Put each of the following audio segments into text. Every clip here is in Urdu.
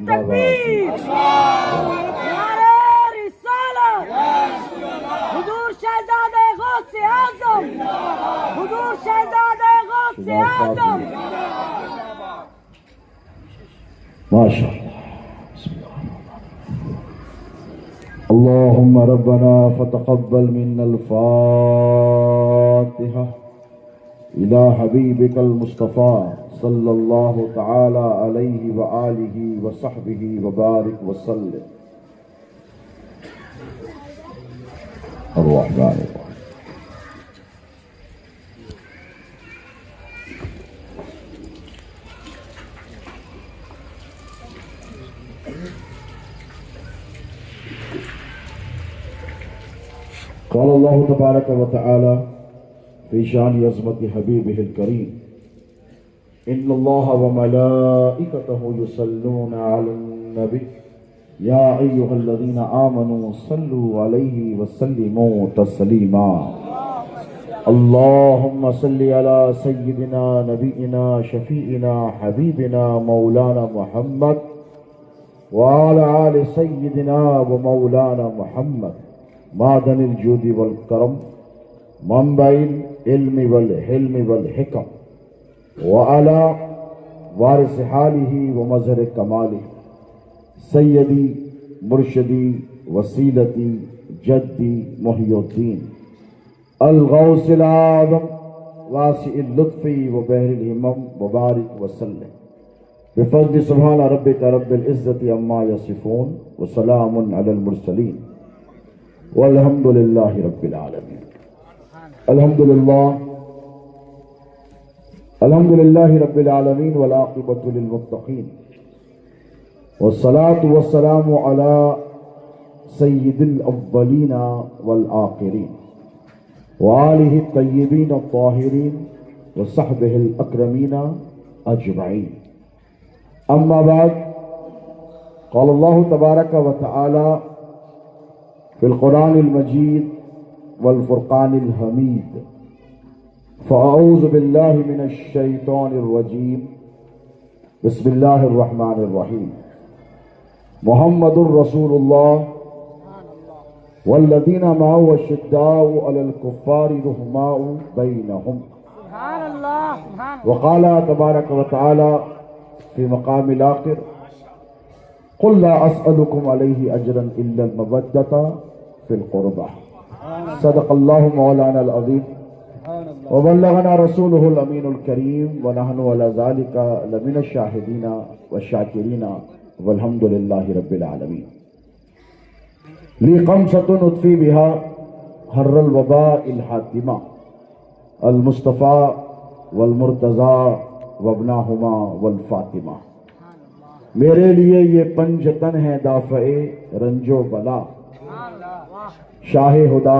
تکبیر، نعرہ رسالت، حضور شہزادہ غوث اعظم، حضور شہزادہ غوث اعظم. ماشاء اللہ. اللهم ربنا فتقبل منا الفاتحة إلى حبيبك المصطفى صلى الله تعالى عليه وآله وصحبه وبارك وسلم. الرحمن الرحيم. قال الله تبارك وتعالى في شان عظمت حبيبه الكريم إن الله وملائكته يصلون على النبي يا أيها الذين آمنوا صلوا عليه وسلموا تسليما. اللهم صل على سيدنا نبينا شفيعنا حبيبنا مولانا محمد وعلى آل سيدنا ومولانا محمد معدن الجود والکرم منبع العلم والحلم والحکم وعلى وارث حاله ومظہر کماله سیدی مرشدی وسیلتی جدی محی الدین الغوث العظم واسع اللطف وبحر الہمم وبارک وسلم بفضل سبحان ربک رب العزة عما یصفون وسلام علی المرسلین والحمد للہ رب العالمین. الحمد للہ رب العالمین والعاقبۃ للمتقین والصلاة والسلام علی سید الاولین والآخرین وآلہ الطیبین الطاہرین وصحبہ الاکرمین اجمعین. اما بعد قال اللہ تبارک وتعالی في القرآن المجيد والفرقان الحميد فأعوذ بالله من الشيطان الرجيم بسم الله الرحمن الرحيم محمد رسول الله والذين معه أشداء على الكفار رحماء بينهم. وقال تبارك وتعالى في مقام الآخر قل لا أسألكم عليه أجرا إلا المودة في القربى. صدق الله مولانا العظيم وبلغنا رسوله الأمين الكريم ونحن على ذلك لمن الشاهدين والشاكرين والحمد لله رب العالمين. لي خمسة أطفي بها حر الوباء الحاتمة المصطفى والمرتضى وابناهما والفاطمة. میرے لیے یہ پنجتن ہے دافع رنج و بلا شاہ خدا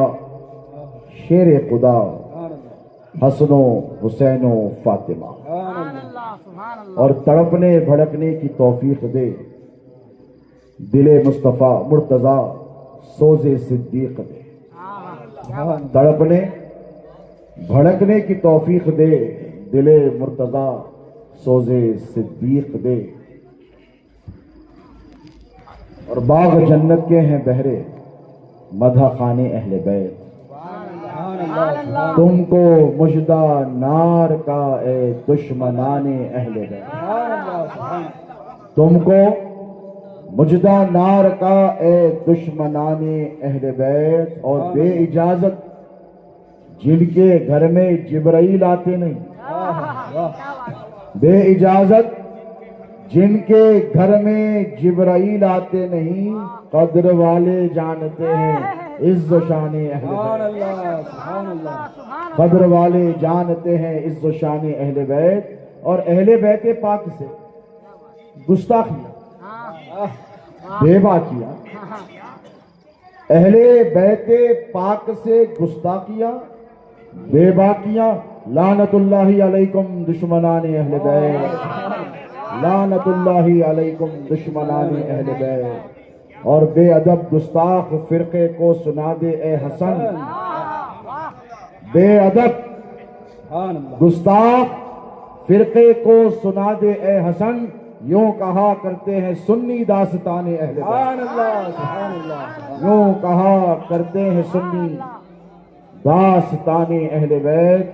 شیر خدا حسن و حسین و فاطمہ. اور تڑپنے بھڑکنے کی توفیق دے دل مصطفیٰ مرتضیٰ سوز صدیق دے. تڑپنے بھڑکنے کی توفیق دے دل مرتضیٰ سوز صدیق دے. اور باغ جنت کے ہیں بہرے مدح خانے اہل بیت. تم کو مژدہ نار کا اے دشمنان اہل بیت. تم کو مژدہ نار کا اے دشمنان اہل بیت. اور بے اجازت جن کے گھر میں جبرائیل آتے نہیں. بے اجازت جن کے گھر میں جبرائیل آتے نہیں قدر والے جانتے ہیں عز و شان اہل بیت. قدر والے جانتے ہیں عز و شان اہل بیت. اور اہل بیت پاک سے گستاخیاں بے باکیاں اہل بیت پاک سے گستاخیاں بے باکیاں لعنت اللہ علیکم دشمنان اہل بیت. لعنت اللہ علیکم دشمنان اہل بیت. اور بے ادب گستاخ فرقے کو سنا دے اے حسن. بے ادب گستاخ فرقے کو سنا دے اے حسن یوں کہا کرتے ہیں سنی داستان اہل بیت، سبحان اللہ سبحان اللہ یوں کہا کرتے ہیں سنی داستان اہل بیت۔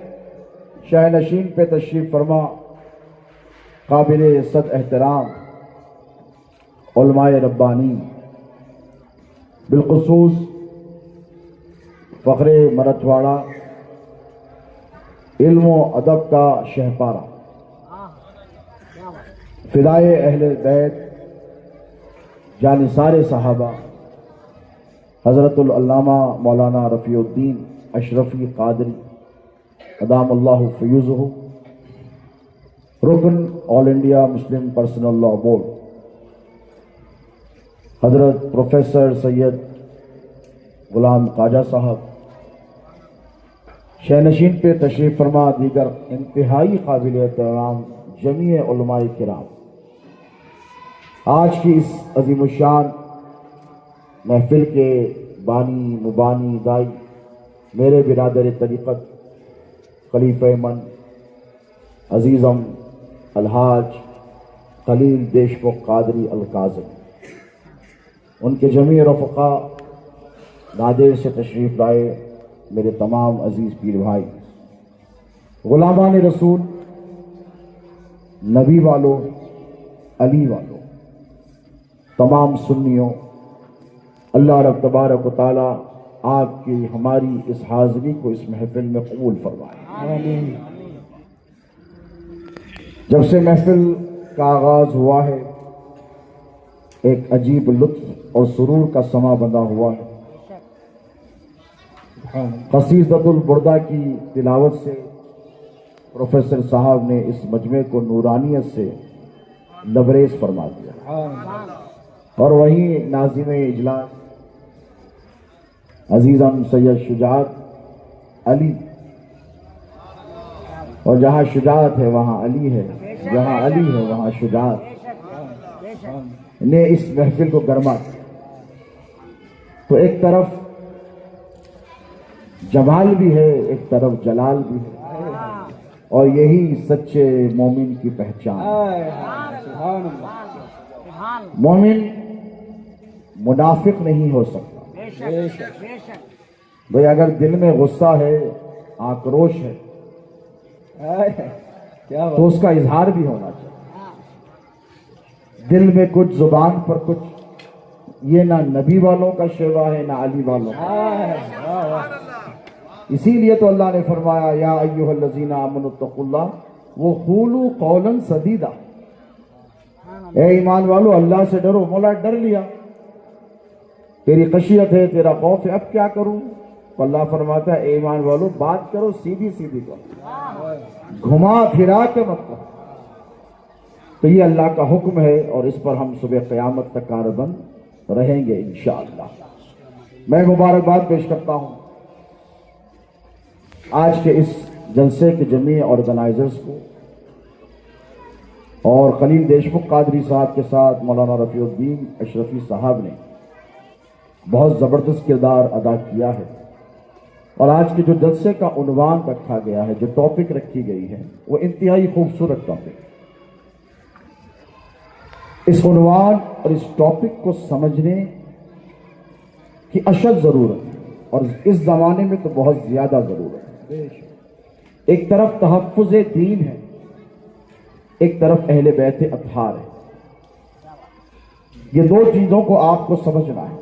شاہ نشین پہ تشریف فرما قابل صد احترام علماء ربانی، بالخصوص فخر مرتھواڑہ، علم و ادب کا شہپارہ، فدائے اہل بیت، جانثار صحابہ، حضرت العلامہ مولانا رفیع الدین اشرفی قادری ادام اللہ فیوزہ، رکن all India Muslim personal law board, حضرت پروفیسر سید غلام خواجہ صاحب، شہ نشین پہ تشریف فرما دیگر انتہائی قابل احترام جمیع علماء کرام، آج کی اس عظیم الشان محفل کے بانی مبانی دائی میرے برادر طریقت خلیفہ من عزیزم الحاج خلیل دیشمکھ قادری الکاظم، ان کے جمیع رفقا، نادر سے تشریف لائے میرے تمام عزیز پیر بھائی، غلامان رسول، نبی والوں، علی والوں، تمام سنیوں، اللہ رب تبارک و تعالی آپ کی ہماری اس حاضری کو اس محفل میں قبول فرمائے۔ آمین۔ جب سے محفل کا آغاز ہوا ہے ایک عجیب لطف اور سرور کا سما بندھا ہوا ہے۔ قصیدۃ البردہ کی تلاوت سے پروفیسر صاحب نے اس مجمع کو نورانیت سے لبریز فرما دیا، اور وہیں ناظم اجلاس عزیزم سید شجاعت علی، اور جہاں شجاعت ہے وہاں علی ہے، جہاں علی ہے وہاں شجاعت، نے اس محفل کو گرما دیا۔ تو ایک طرف جمال بھی ہے، ایک طرف جلال بھی ہے، اور یہی سچے مومن کی پہچان ہے۔ سبحان اللہ۔ مومن منافق نہیں ہو سکتا۔ بھئی اگر دل میں غصہ ہے، آکروش ہے، کیا تو اس کا اظہار بھی ہونا چاہیے۔ دل میں کچھ، زبان پر کچھ، یہ نہ نبی والوں کا شیوا ہے نہ علی والوں کا۔ اسی لیے تو اللہ نے فرمایا یا ایھا الذین آمنوا اتقوا اللہ وقولوا قولا سدیدا، اے ایمان والو اللہ سے ڈرو۔ مولا ڈر لیا، تیری خشیت ہے، تیرا خوف ہے، اب کیا کروں؟ تو اللہ فرماتا ہے اے ایمان والو بات کرو، سیدھی سیدھی کرو، گھما پھرا کے مت کرو۔ تو یہ اللہ کا حکم ہے، اور اس پر ہم صبح قیامت تک کاربند رہیں گے انشاءاللہ۔ میں مبارکباد پیش کرتا ہوں آج کے اس جلسے کے جمیع آرگنائزرز کو، اور خلیل دیشمکھ قادری صاحب کے ساتھ مولانا رفیع الدین اشرفی صاحب نے بہت زبردست کردار ادا کیا ہے۔ اور آج کے جو جلسے کا عنوان رکھا گیا ہے، جو ٹاپک رکھی گئی ہے، وہ انتہائی خوبصورت ٹاپک۔ اس عنوان اور اس ٹاپک کو سمجھنے کی اشد ضرورت ہے، اور اس زمانے میں تو بہت زیادہ ضرورت ہے۔ ایک طرف تحفظ دین ہے، ایک طرف اہل بیت اطہار ہے۔ یہ دو چیزوں کو آپ کو سمجھنا ہے۔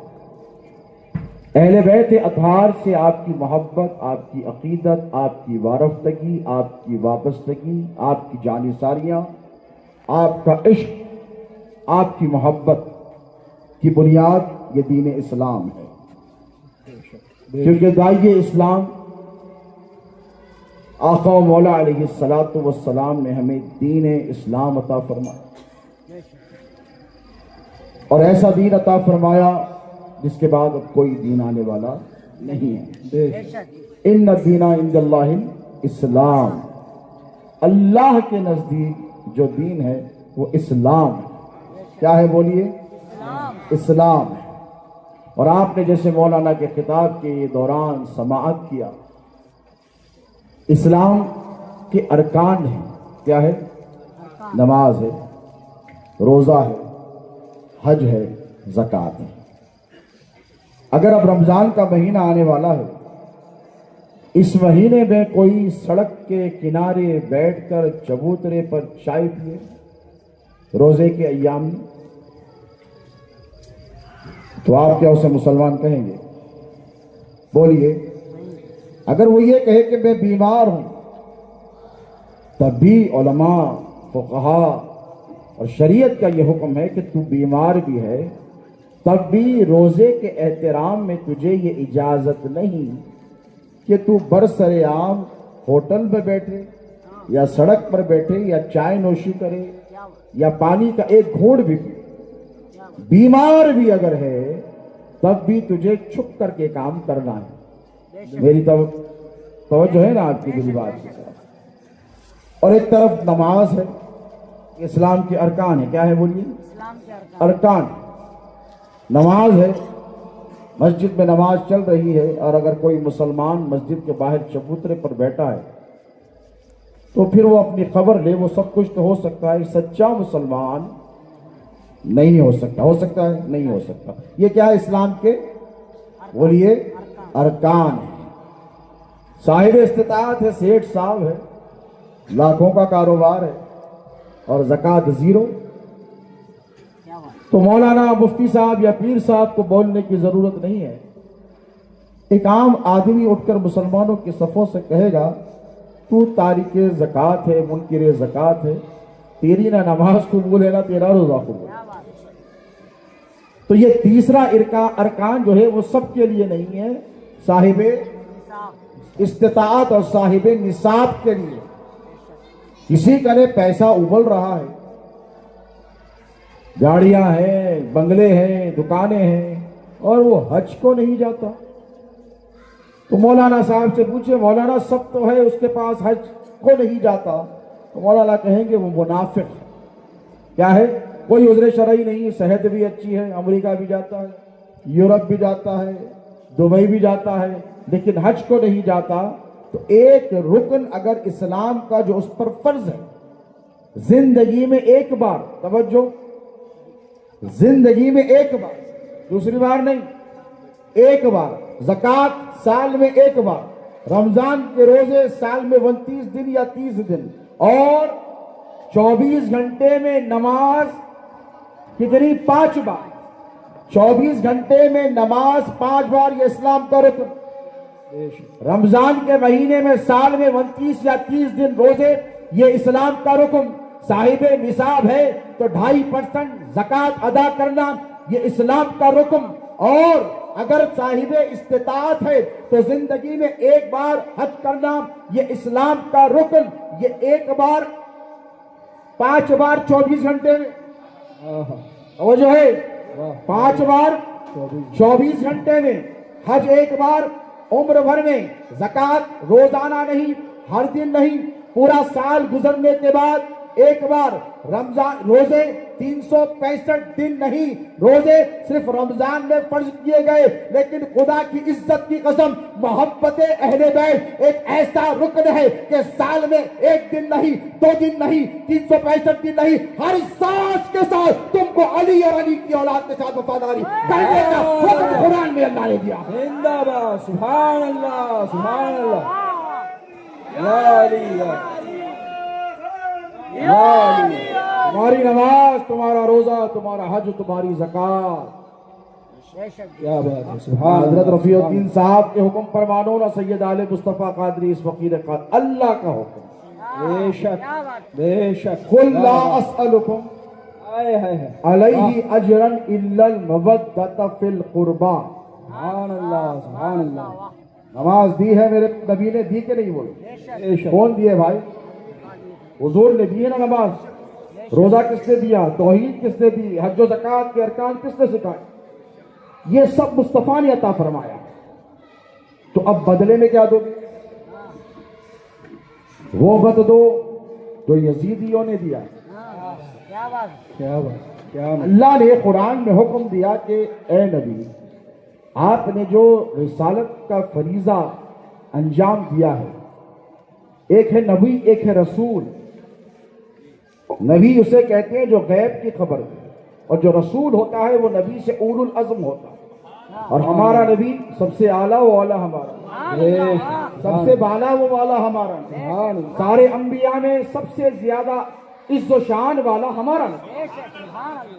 اہل بیت اطہار سے آپ کی محبت، آپ کی عقیدت، آپ کی وارفتگی، آپ کی وابستگی، آپ کی جانثاریاں، آپ کا عشق، آپ کی محبت کی بنیاد یہ دین اسلام ہے۔ کیونکہ داعی اسلام آقا و مولا علیہ السلام نے ہمیں دین اسلام عطا فرمایا، اور ایسا دین عطا فرمایا جس کے بعد اب کوئی دین آنے والا نہیں ہے۔ ان الدین عند اللہ اسلام، اللہ کے نزدیک جو دین ہے وہ اسلام ہے۔ کیا ہے بولیے؟ اسلام ہے۔ اور آپ نے جیسے مولانا کے خطاب کے دوران سماعت کیا، اسلام کے ارکان ہیں۔ کیا ہے؟ نماز ہے، روزہ ہے، حج ہے، زکوٰۃ ہے۔ اگر اب رمضان کا مہینہ آنے والا ہے، اس مہینے میں کوئی سڑک کے کنارے بیٹھ کر چبوترے پر چائے پیے روزے کے ایام میں، تو آپ کیا اسے مسلمان کہیں گے؟ بولیے۔ اگر وہ یہ کہے کہ میں بیمار ہوں، تب بھی علماء، فقہاء اور شریعت کا یہ حکم ہے کہ تو بیمار بھی ہے، تب بھی روزے کے احترام میں تجھے یہ اجازت نہیں کہ تو برسر عام ہوٹل میں بیٹھے یا سڑک پر بیٹھے یا چائے نوشی کرے یا پانی کا ایک گھونٹ بھی پی۔ بیمار بھی اگر ہے تب بھی تجھے چھپ کر کے کام کرنا ہے۔ میری توجہ ہے نا آپ کی میری بات کے ساتھ؟ اور ایک طرف نماز ہے، اسلام کے ارکان ہے۔ کیا ہے بولیے؟ اسلام کے ارکان۔ ارکان۔ نماز ہے، مسجد میں نماز چل رہی ہے، اور اگر کوئی مسلمان مسجد کے باہر چبوترے پر بیٹھا ہے تو پھر وہ اپنی خبر لے، وہ سب کچھ تو ہو سکتا ہے، سچا مسلمان نہیں ہو سکتا۔ ہو سکتا ہے؟ نہیں ہو سکتا۔ یہ کیا ہے؟ اسلام کے بولیے ارکان ہے۔ صاحب استطاعت ہے، سیٹھ صاحب ہے، لاکھوں کا کاروبار ہے، اور زکوٰۃ زیرو، تو مولانا، مفتی صاحب یا پیر صاحب کو بولنے کی ضرورت نہیں ہے۔ ایک عام آدمی اٹھ کر مسلمانوں کے صفوں سے کہے گا تو تارک زکوٰۃ ہے، منکر زکوٰۃ ہے، تیری نہ نماز قبول ہے نہ تیرا روزہ قبول ہے۔ تو یہ تیسرا ارکان جو ہے وہ سب کے لیے نہیں ہے، صاحب استطاعت اور صاحب نصاب کے لیے۔ کسی کا نے پیسہ ابل رہا ہے، گاڑیاں ہیں، بنگلے ہیں، دکانیں ہیں، اور وہ حج کو نہیں جاتا، تو مولانا صاحب سے پوچھے مولانا سب تو ہے، اس کے پاس حج کو نہیں جاتا، تو مولانا کہیں گے وہ منافق ہے۔ کیا ہے؟ کوئی عذر شرعی نہیں، صحت بھی اچھی ہے، امریکہ بھی جاتا ہے، یورپ بھی جاتا ہے، دبئی بھی جاتا ہے، لیکن حج کو نہیں جاتا۔ تو ایک رکن اگر اسلام کا جو اس پر فرض ہے، زندگی میں ایک بار، توجہ، زندگی میں ایک بار، دوسری بار نہیں، ایک بار زکوٰۃ سال میں ایک بار، رمضان کے روزے سال میں 29 دن یا 30 دن، اور 24 گھنٹے میں نماز کتنی؟ 5 بار۔ 24 گھنٹے میں نماز 5 بار، یہ اسلام کا رکن۔ رمضان کے مہینے میں سال میں 29 یا 30 دن روزے، یہ اسلام کا رکن۔ صاحب نصاب ہے تو 2.5% زکوٰۃ ادا کرنا، یہ اسلام کا رکن۔ اور اگر صاحب استطاعت ہے تو زندگی میں ایک بار حج کرنا، یہ اسلام کا رکن۔ یہ ایک بار 5 بار 24 گھنٹے میں، وہ جو ہے 5 بار 24 گھنٹے میں، حج ایک بار عمر بھر میں، زکوٰۃ روزانہ نہیں، ہر دن نہیں، پورا سال گزرنے کے بعد ایک بار۔ رمضان روزے 365 دن نہیں، روزے صرف رمضان میں فرض کیے گئے، لیکن خدا کی عزت کی قسم، محبت اہل بیت ایک ایسا رکن ہے کہ سال میں 1 دن نہیں، 2 دن نہیں، 365 دن نہیں، ہر سانس کے ساتھ تم کو علی اور علی کی اولاد کے ساتھ وفاداری کرنے کا حکم قرآن میں اللہ نے دیا۔ زندہ باد، سبحان اللہ، سبحان اللہ، یا علی، یا علی۔ تمہاری نماز، تمہارا روزہ، تمہارا حج، تمہاری زکوٰۃ، کیا بات ہے، سبحان اللہ۔ حضرت رفیع الدین صاحب کے حکم پر مانو نہ، سید آل مصطفیٰ قادری اس فقیر قادر، اللہ کا حکم۔ بے شک، بے شک۔ قل لا اسألکم علیہ اجرا الا المودۃ فی القربى۔ سبحان اللہ، سبحان اللہ۔ نماز دی ہے میرے نبی نے، دی کہ نہیں؟ بولے بے شک۔ کون دیے بھائی؟ حضور نے دی ہے نا نماز۔ روزہ کس نے دیا؟ توحید کس نے دی؟ حج و زکوٰۃ کے ارکان کس نے سکھائے؟ یہ سب مصطفیٰ نے عطا فرمایا۔ تو اب بدلے میں کیا دو گے؟ وہ بد دو جو یزیدیوں نے دیا۔ کیا بات، کیا بات، کیا بات۔ اللہ نے قرآن میں حکم دیا کہ اے نبی، آپ نے جو رسالت کا فریضہ انجام دیا ہے، ایک ہے نبی، ایک ہے رسول، نبی اسے کہتے ہیں جو غیب کی خبر دے، اور جو رسول ہوتا ہے وہ نبی سے اولو العزم ہوتا ہے، اور ہمارا نبی سب سے اعلیٰ وہ اعلیٰ ہمارا، سب سے بالا وہ والا ہمارا، سارے انبیاء میں سب سے زیادہ عز و شان والا ہمارا نبی۔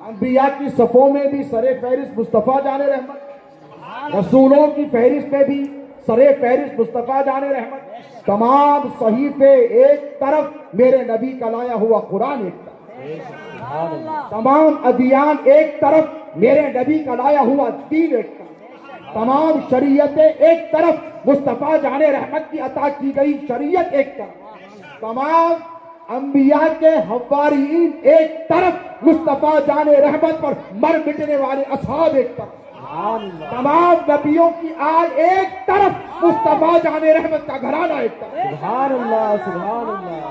انبیاء کی صفوں میں بھی سر فہرست مصطفیٰ جان رحمت، رسولوں کی فہرست میں بھی سر فہرست مصطفیٰ جان رحمت، تمام صحیفے ایک طرف میرے نبی کا لایا ہوا قرآن ایک طرف، تمام ادیان ایک طرف میرے نبی کا لایا ہوا دین ایک طرف، تمام شریعتیں ایک طرف مصطفیٰ جان رحمت کی عطا کی گئی شریعت ایک طرف، تمام انبیاء کے حوارین ایک طرف مصطفیٰ جان رحمت پر مر مٹنے والے اصحاب ایک طرف، تمام نبیوں کی آل ایک طرف مصطفیٰ جان رحمت کا گھرانہ ایک طرف۔ سبحان اللہ، سبحان اللہ۔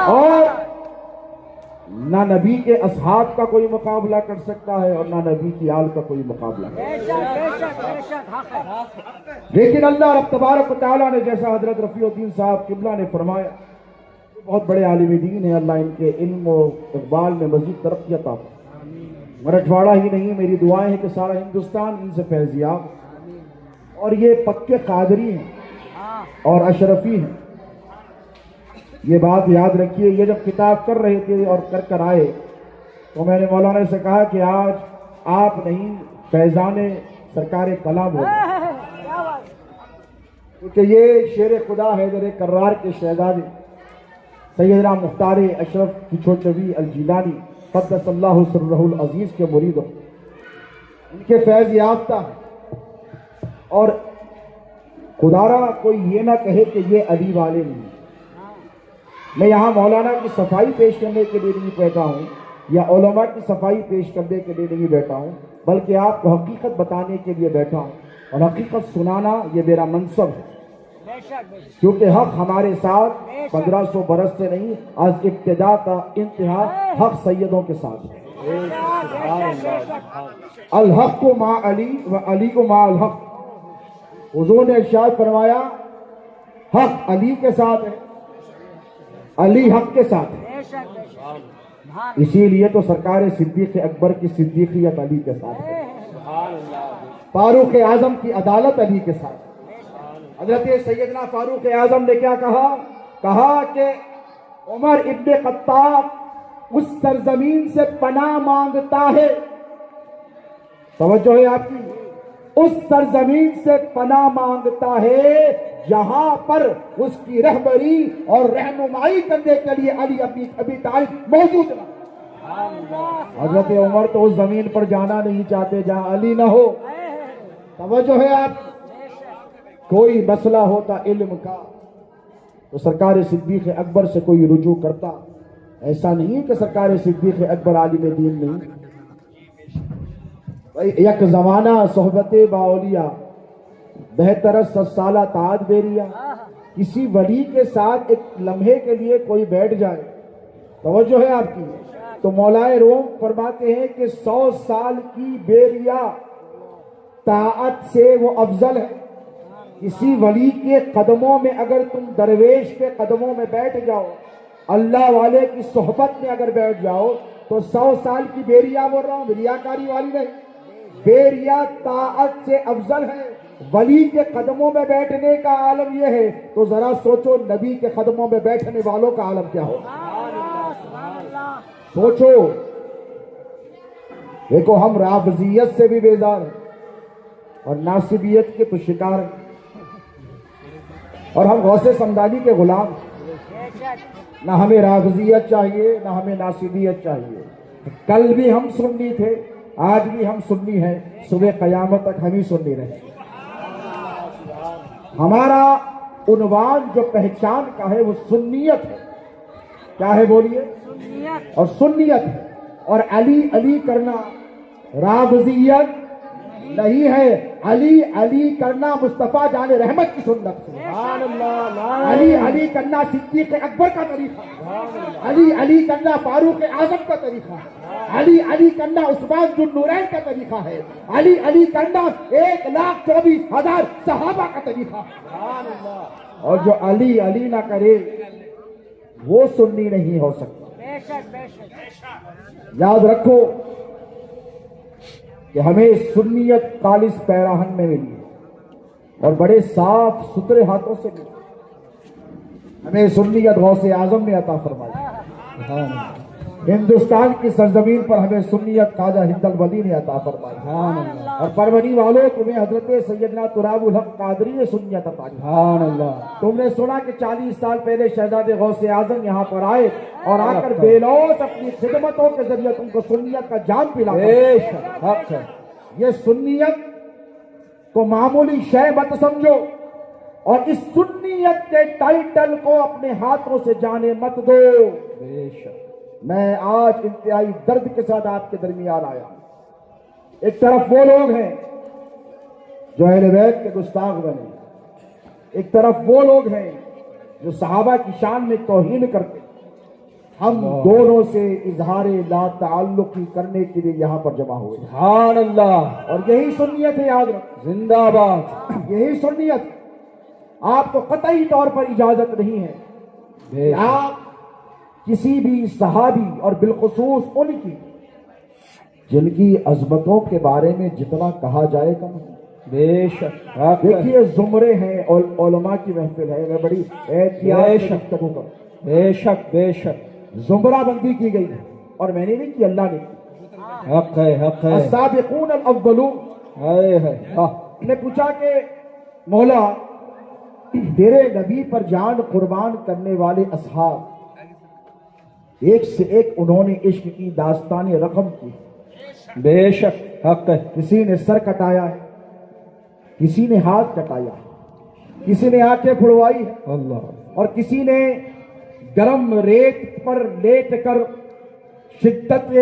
اور نہ نبی کے اصحاب کا کوئی مقابلہ کر سکتا ہے اور نہ نبی کی آل کا کوئی مقابلہ کر سکتا ہے۔ لیکن اللہ رب تبارک و تعالیٰ نے جیسا حضرت رفیع الدین صاحب قبلہ نے فرمایا، بہت بڑے عالم دین ہیں، اللہ ان کے علم و اقبال میں مزید ترقی عطا فرمائے۔ مراٹھواڑہ ہی نہیں، میری دعائیں ہیں کہ سارا ہندوستان ان سے فیض یاب، اور یہ پکے قادری ہیں اور اشرفی ہیں۔ یہ بات یاد رکھیے، یہ جب کتاب کر رہے تھے اور کر آئے تو میں نے مولانا سے کہا کہ آج آپ نہیں فیضان سرکار کلام ہو، کیونکہ یہ شیر خدا حیدر کرار کے شہزادے سیدنا مختار اشرف کچھوچوی الجیلانی قدس اللہ سرہ العزیز کے مرید ہو، ان کے فیض یافتہ ہیں، اور خدارا کوئی یہ نہ کہے کہ یہ علی والے نہیں۔ میں یہاں مولانا کی صفائی پیش کرنے کے لیے نہیں بیٹھا ہوں یا علماء کی صفائی پیش کرنے کے لیے نہیں بیٹھا ہوں، بلکہ آپ کو حقیقت بتانے کے لیے بیٹھا ہوں، اور حقیقت سنانا یہ میرا منصب ہے، کیونکہ حق ہمارے ساتھ 1500 برس سے نہیں، آج ابتدا کا انتہا حق سیدوں کے ساتھ ہے۔ الحق کو مع علی و علی کو مع الحق، حضور نے ارشاد فرمایا حق علی کے ساتھ ہے، علی حق کے ساتھ ہے، اسی لیے تو سرکار صدیق اکبر کی صدیقیت علی کے ساتھ ہے، فاروق اعظم کی عدالت علی کے ساتھ ہے۔ حضرت سیدنا فاروق اعظم نے کیا کہا کہ عمر ابن خطاب اس سرزمین سے پناہ مانگتا ہے، توجہ ہے آپ کی، اس سرزمین سے پناہ مانگتا ہے جہاں پر اس کی رہبری اور رہنمائی کرنے کے لیے علی ابی طالب موجود رہا۔ حضرت عمر تو اس زمین پر جانا نہیں چاہتے جہاں علی نہ ہو، توجہ ہے آپ، کوئی مسئلہ ہوتا علم کا تو سرکار صدیق اکبر سے کوئی رجوع کرتا، ایسا نہیں کہ سرکار صدیق اکبر عالم دین نہیں۔ یک زمانہ صحبت باولیاء بہتر 7 سالہ تعاد بیریا، کسی ولی کے ساتھ ایک لمحے کے لیے کوئی بیٹھ جائے، توجہ ہے آپ کی، تو مولائے روم فرماتے ہیں کہ 100 سال کی بیریا طاعت سے وہ افضل ہے۔ کسی ولی کے قدموں میں اگر تم درویش کے قدموں میں بیٹھ جاؤ، اللہ والے کی صحبت میں اگر بیٹھ جاؤ تو 100 سال کی بیریا بول رہا ہوں، ریاکاری والی نہیں، بیریا طاعت سے افضل ہے۔ ولی کے قدموں میں بیٹھنے کا عالم یہ ہے تو ذرا سوچو نبی کے قدموں میں بیٹھنے والوں کا عالم کیا ہو، سوچو۔ دیکھو ہم رافضیت سے بھی بیزار ہیں اور ناصبیت کے تو شکار ہیں، اور ہم غوث سمدانی کے غلام ہیں، نہ ہمیں رافضیت چاہیے نہ ہمیں ناصبیت چاہیے۔ کل بھی ہم سنی تھے، آج بھی ہم سنی ہیں، صبح قیامت تک ہم ہی سنی رہے۔ ہمارا عنوان جو پہچان کا ہے وہ سنیت ہے، کیا ہے بولیے، اور سنیت ہے، اور علی علی کرنا رافضیت نہیں ہے علی علی کرنا مصطفیٰ جان رحمت کی سنت ہے. سبحان اللہ. علی علی کرنا صدیق اکبر کا طریقہ ہے. علی علی کرنا فاروق اعظم کا طریقہ ہے. علی علی کرنا عثمان ذو النورین کا طریقہ ہے. علی علی کرنا 1,24,000 صحابہ کا طریقہ ہے. سبحان اللہ. اور جو علی علی نہ کرے وہ سنی نہیں ہو سکتا. بے شک بے شک. یاد رکھو کہ ہمیں سنیت خالص پیراہن میں ملی ہے اور بڑے صاف ستھرے ہاتھوں سے ملی. ہمیں سنیت غوث اعظم نے عطا فرمائی. ہندوستان کی سرزمین پر ہمیں سنیت خواجہ ہند الولی نے عطا فرمائی. اور پرونی والوں تمہیں حضرت سیدنا تراب الحق قادری نے سنیت عطا کی. سبحان اللہ. تم نے سنا کہ 40 سال پہلے شہزادے غوث اعظم یہاں پر آئے اور آ کر بے لوث اپنی خدمتوں کے ذریعے تم کو سنیت کا جام پلا. بے شک حق ہے. یہ سنیت کو معمولی شے مت سمجھو اور اس سنیت کے ٹائٹل کو اپنے ہاتھوں سے جانے مت دو. بے شک. میں آج انتہائی درد کے ساتھ آپ کے درمیان آیا. ایک طرف وہ لوگ ہیں جو اہل بیت کے گستاخ بنے, ایک طرف وہ لوگ ہیں جو صحابہ کی شان میں توہین کرتے. ہم دونوں سے اظہار لا تعلقی کرنے کے لیے یہاں پر جمع ہوئے. سبحان اللہ. اور یہی سنیت ہے, یاد رکھو زندہ باد. یہی سنیت. آپ کو قطعی طور پر اجازت نہیں ہے بے کہ آپ کسی بھی صحابی اور بالخصوص ان کی جن کی عظمتوں کے بارے میں جتنا کہا جائے کم ہے. بے شک حق ہے. دیکھیے زمرے ہیں اور علماء کی محفل ہے, میں بڑی احتیاط سے گفتگو کروں. بے شک بے شک. زمرہ بندی کی گئی ہے اور میں نے نہیں کی, اللہ نے کی. حق ہے حق ہے. السابقون الاولون. ہائے ہائے. نے پوچھا کہ مولا تیرے نبی پر جان قربان کرنے والے اصحاب ایک سے ایک انہوں نے عشق کی داستان رقم کی. بے شک حق ہے. کسی نے سر کٹایا ہے, کسی نے ہاتھ کٹایا, کسی نے آنکھیں پھڑوائی ہے, اللہ. اور کسی نے گرم ریت پر لیٹ کر شدت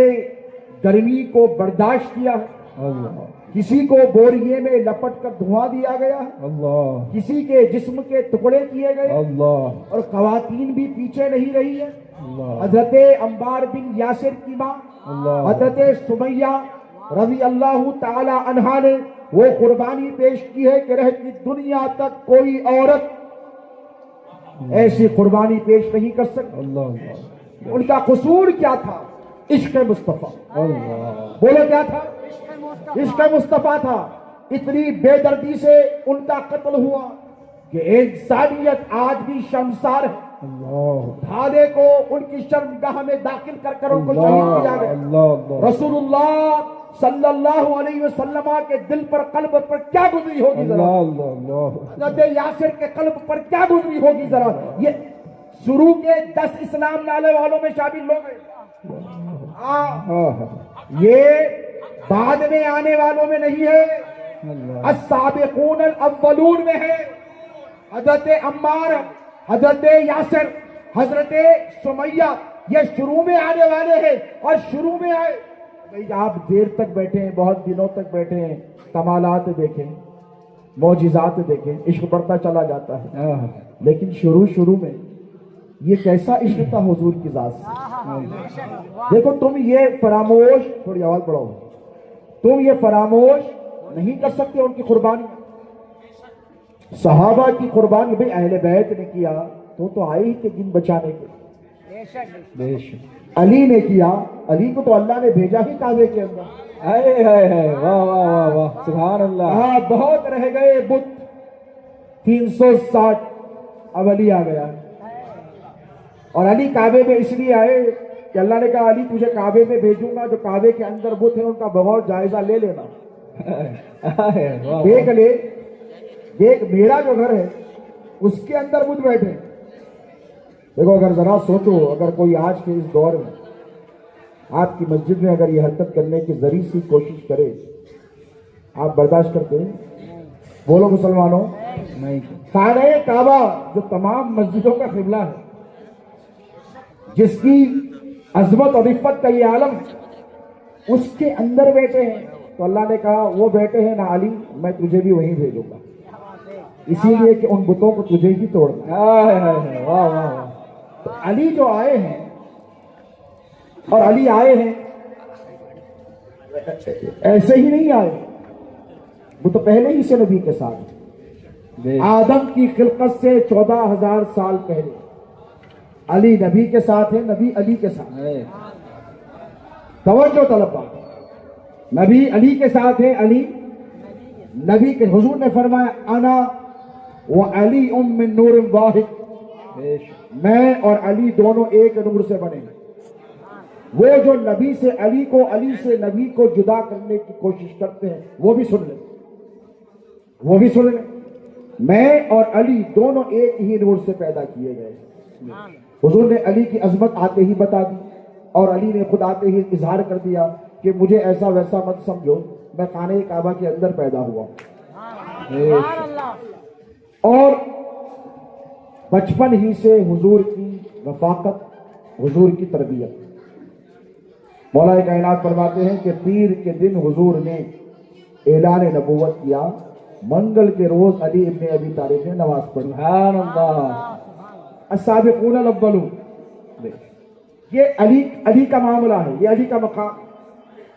گرمی کو برداشت کیا ہے. اللہ. کسی کو بوریے میں لپٹ کر دھواں دیا گیا ہے, اللہ. کسی کے جسم کے ٹکڑے کیے گئے, اللہ. اور خواتین بھی پیچھے نہیں رہی ہے. اللہ. حضرت عمار بن یاسر کی ماں اللہ. حضرت سمیہ رضی اللہ تعالی عنہا نے وہ قربانی پیش کی ہے کہ رہتی دنیا تک کوئی عورت ایسی قربانی پیش نہیں کر سکتی. اللہ. ان کا قصور کیا تھا؟ عشق مصطفیٰ. اللہ. بولو کیا تھا؟ عشق مصطفیٰ تھا. اتنی بے دردی سے ان کا قتل ہوا کہ انسانیت آج بھی شرمسار ہے. اللہ. بھالے کو ان کی شرمگاہ میں داخل کر کر ان کو شہید کیا گیا. اللہ. رسول اللہ صلی اللہ علیہ وسلم کے دل پر, قلب پر کیا گزری ہوگی ذرا. اللہ. حضرت یاسر کے قلب پر کیا گزری ہوگی ذرا. یہ شروع کے 10 اسلام لانے والوں میں شامل لوگ ہیں, یہ بعد میں آنے والوں میں نہیں ہے. السابقون الاولون میں ہے. حضرت عمار, حضرت یاسر, حضرت سمیہ, یہ شروع میں آنے والے ہیں. اور شروع میں آئے بھئی آپ دیر تک بیٹھے ہیں, بہت دنوں تک بیٹھے ہیں, کمالات دیکھیں, معجزات دیکھیں, عشق بڑھتا چلا جاتا ہے. لیکن شروع میں یہ کیسا عشق تھا حضور کی ذات سے. دیکھو تم یہ فراموش, تھوڑی آواز بڑھاؤ, تم یہ فراموش نہیں کر سکتے ان کی قربانی. صحابہ کی قربانی بھئی اہل بیت نے کیا تو آئے ہی کہ دین بچانے کے. بے شک. علی نے کیا, علی کو تو اللہ نے بھیجا ہی کعبے کے اندر. ہائے ہائے ہائے. واہ واہ واہ واہ. سبحان اللہ. ہاں بہت رہ گئے بت, 360. اب علی آ گیا. اور علی کعبے میں اس لیے آئے کہ اللہ نے کہا علی تجھے کعبے میں بھیجوں گا, جو کعبے کے اندر بت ہیں ان کا بغور جائزہ لے لینا. دیکھ لے, دیکھ میرا جو گھر ہے اس کے اندر بت بیٹھے. دیکھو اگر ذرا سوچو, اگر کوئی آج کے اس دور میں آپ کی مسجد میں اگر یہ حرکت کرنے کی ذریع سی کوشش کرے, آپ برداشت کرتے ہیں؟ بولو مسلمانوں. نہیں. خانہ کعبہ جو تمام مسجدوں کا قبلہ ہے, جس کی عظمت اور عفت کا یہ عالم, اس کے اندر بیٹھے ہیں. تو اللہ نے کہا وہ بیٹے ہیں نا علی، میں تجھے بھی وہیں بھیجوں گا، اسی لیے کہ ان بتوں کو تجھے ہی توڑنا۔ واہ واہ واہ، علی جو آئے ہیں، اور علی آئے ہیں ایسے ہی نہیں آئے، وہ تو پہلے ہی سے نبی کے ساتھ ہیں۔ آدم کی خلقت سے 14,000 سال پہلے علی نبی کے ساتھ ہیں، نبی علی کے ساتھ ہیں۔ توجہ طلب بات، نبی علی کے ساتھ ہیں، علی نبی کے، حضور نے فرمایا انا و علی من نور واحد، میں اور علی دونوں ایک نور سے بنے ہیں۔ وہ جو نبی سے علی کو، علی سے نبی کو جدا کرنے کی کوشش کرتے ہیں وہ بھی سن لیں، وہ بھی سن لیں، میں اور علی دونوں ایک ہی نور سے پیدا کیے گئے۔ حضور نے علی کی عظمت آتے ہی بتا دی، اور علی نے خود آتے ہی اظہار کر دیا کہ مجھے ایسا ویسا مت سمجھو، میں خانہ کعبہ کے اندر پیدا ہوا، اور بچپن ہی سے حضور کی رفاقت، حضور کی تربیت۔ مولا کائنات فرماتے ہیں کہ پیر کے دن حضور نے اعلان نبوت کیا، منگل کے روز علی ابن ابی طالب نے نماز پڑھی۔ سبحان اللہ، السابقون الاولون، یہ علی کا معاملہ ہے، یہ علی کا مقام۔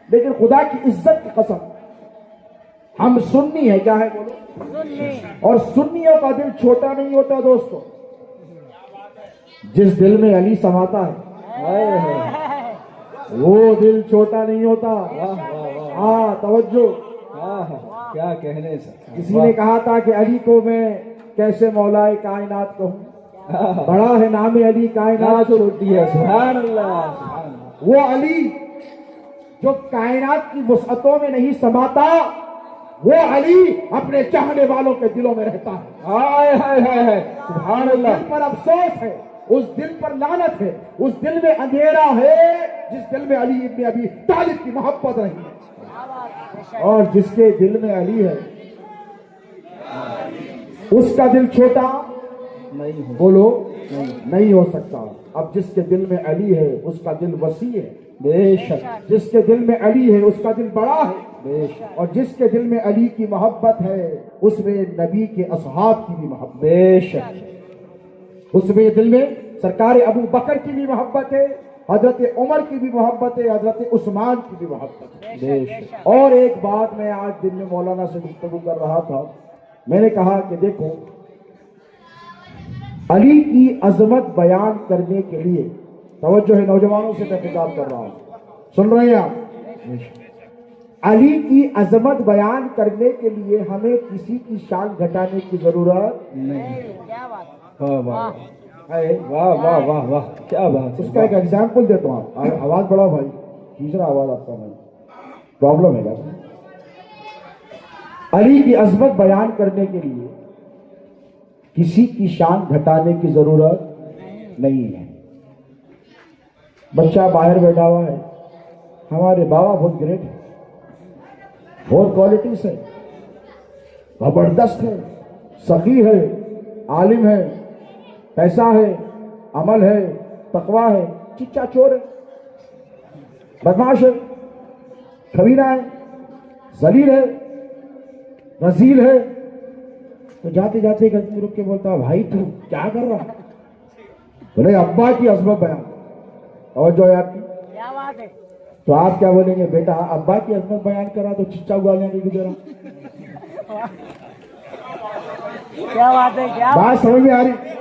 لیکن خدا کی عزت کی قسم، ہم سنی ہے، کیا ہے بولو، اور سنیوں کا دل چھوٹا نہیں ہوتا دوستو، جس دل میں علی سماتا ہے وہ دل چھوٹا نہیں ہوتا۔ ہاں توجہ، کیا کہنے سے، کسی نے کہا تھا کہ علی کو میں کیسے مولا کائنات کہوں، بڑا ہے نام علی کائنات چھوٹی ہے۔ سبحان اللہ، وہ علی جو کائنات کی وسعتوں میں نہیں سماتا، وہ علی اپنے چاہنے والوں کے دلوں میں رہتا ہے۔ سبحان اللہ، دل پر افسوس ہے، اس دل پر لعنت ہے، اس دل میں اندھیرا ہے جس دل میں علی ابن ابی طالب کی محبت رہی ہے، اور جس کے دل میں علی ہے اس کا دل چھوٹا بولو نہیں ہو سکتا۔ اب جس کے دل میں علی ہے اس کا دل وسیع ہے، بے شک، جس کے دل میں علی ہے اس کا دل بڑا ہے، بے شک، اور جس کے دل میں علی کی محبت ہے اس میں نبی کے اصحاب کی بھی محبت، بے شک، اس میں دل میں سرکار ابو بکر کی بھی محبت ہے، حضرت عمر کی بھی محبت ہے، حضرت عثمان کی بھی محبت ہے۔ بے شک، اور ایک بات میں آج دن میں مولانا سے گفتگو کر رہا تھا، میں نے کہا کہ دیکھو علی کی عظمت بیان کرنے کے لیے، توجہ ہے نوجوانوں سے میں خطاب کر رہا ہوں، سن رہے ہیں آپ، علی کی عظمت بیان کرنے کے لیے ہمیں کسی کی شان گھٹانے کی ضرورت واہ واہ ہے۔ واہ واہ واہ واہ، کیا بات، اس کا ایک ایگزامپل دیتا ہوں، آواز بڑھاؤ بھائی، تیسرا آواز آپ کا نہیں، پرابلم ہے کیا؟ علی کی عظمت بیان کرنے کے لیے کسی کی شان گھٹانے کی ضرورت نہیں ہے۔ بچہ باہر بیٹھا ہوا ہے، ہمارے بابا بہت گریٹ ہے، بہت کوالٹیز ہے، زبردست ہے، سخی ہے، عالم ہے، پیسہ ہے، عمل ہے، تقویٰ ہے، چچا چور ہے، بدماش ہے، کبیرہ ہے، ذلیل ہے، رذیل ہے، تو جاتے جاتے ایک آدمی رک کے بولتا ہے بھائی تو کیا کر رہا؟ بولے ابا کی عظمت بیان، اور جو ہے آپ کی، تو آپ کیا بولیں گے؟ بیٹا ابا کی عظمت بیان کرا تو چچا گالیاں نہیں دے رہا۔ کیا بات ہے، کیا بات سمجھ میں آ رہی؟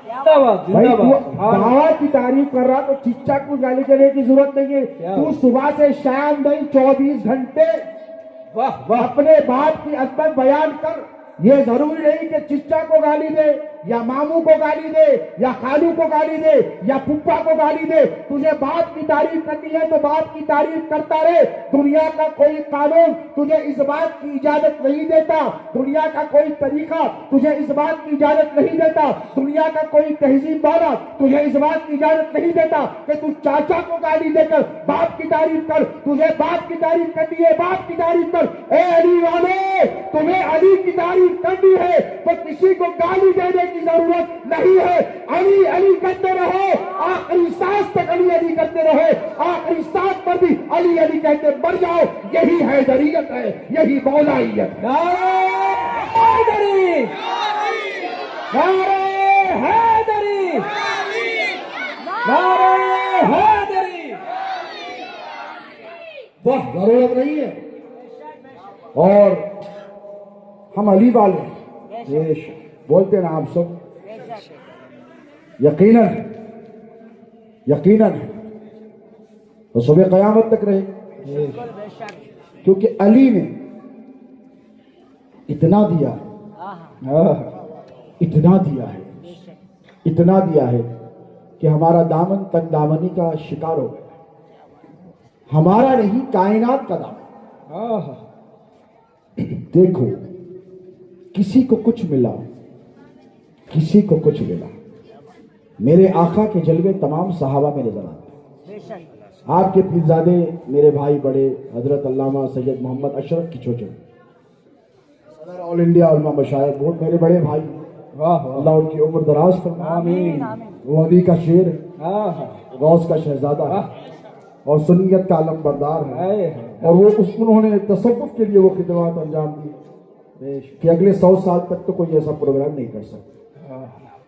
زندہ باد، بھائی زندہ تو باد، دعویٰ کی تعریف کر رہا تو چچا کو گالی دینے کی ضرورت نہیں ہے۔ تو صبح سے شام تک 24 گھنٹے واہ واہ، اپنے باپ کی عظمت بیان کر۔ یہ ضروری نہیں کہ چچا کو گالی دے یا ماموں کو گالی دے یا خالو کو گالی دے یا پھپھا کو گالی دے، تجھے باپ کی تعریف کرنی ہے تو باپ کی تعریف کرتا رہے۔ دنیا کا کوئی قانون تجھے اس بات کی اجازت نہیں دیتا، دنیا کا کوئی طریقہ تجھے اس بات کی اجازت نہیں دیتا، دنیا کا کوئی تہذیب والا تجھے اس بات کی اجازت نہیں دیتا کہ تو چاچا کو گالی دے کر باپ کی تعریف کر۔ تجھے باپ کی تعریف کرنی ہے، باپ کی تعریف کر۔ اے علی والے، تمہیں علی کی تعریف کرنی ہے تو کسی کو گالی دینے کی ضرورت نہیں ہے. علی علی کرتے رہو, آخری سانس تک علی علی کرتے رہو, آخری سانس پر بھی علی علی کہتے مر جاؤ. یہی حیدریت ہے, یہی مولائیت ہے. حیدری نعرہ حیدری نعرہ حیدری. وہ ضرورت نہیں ہے. اور ہم علی والے بولتے نا آپ سب یقیناً یقیناً تو صبح قیامت تک رہے, کیونکہ علی نے اتنا دیا, اتنا دیا ہے, اتنا دیا ہے کہ ہمارا دامن تنگ دامنی کا شکار ہو گیا. ہمارا نہیں, کائنات کا دامن. دیکھو کسی کو کچھ ملا, کسی کو کچھ ملا, میرے آقا کے جلوے تمام صحابہ میں نظر آتے ہیں. آپ کے پیرزادے میرے بھائی بڑے حضرت علامہ سید محمد اشرف کی چوچو, صدر آل انڈیا علماء مشائخ بورڈ, میرے بڑے بھائی, اللہ ان کی عمر دراز فرمائے. وہ علی کا شیر, غوث کا شہزادہ اور سنیت کا علم بردار ہے, اور وہ انہوں نے تصوف کے لیے وہ خدمات انجام دی کہ اگلے 100 سال تک تو کوئی ایسا پروگرام نہیں کر سکتا.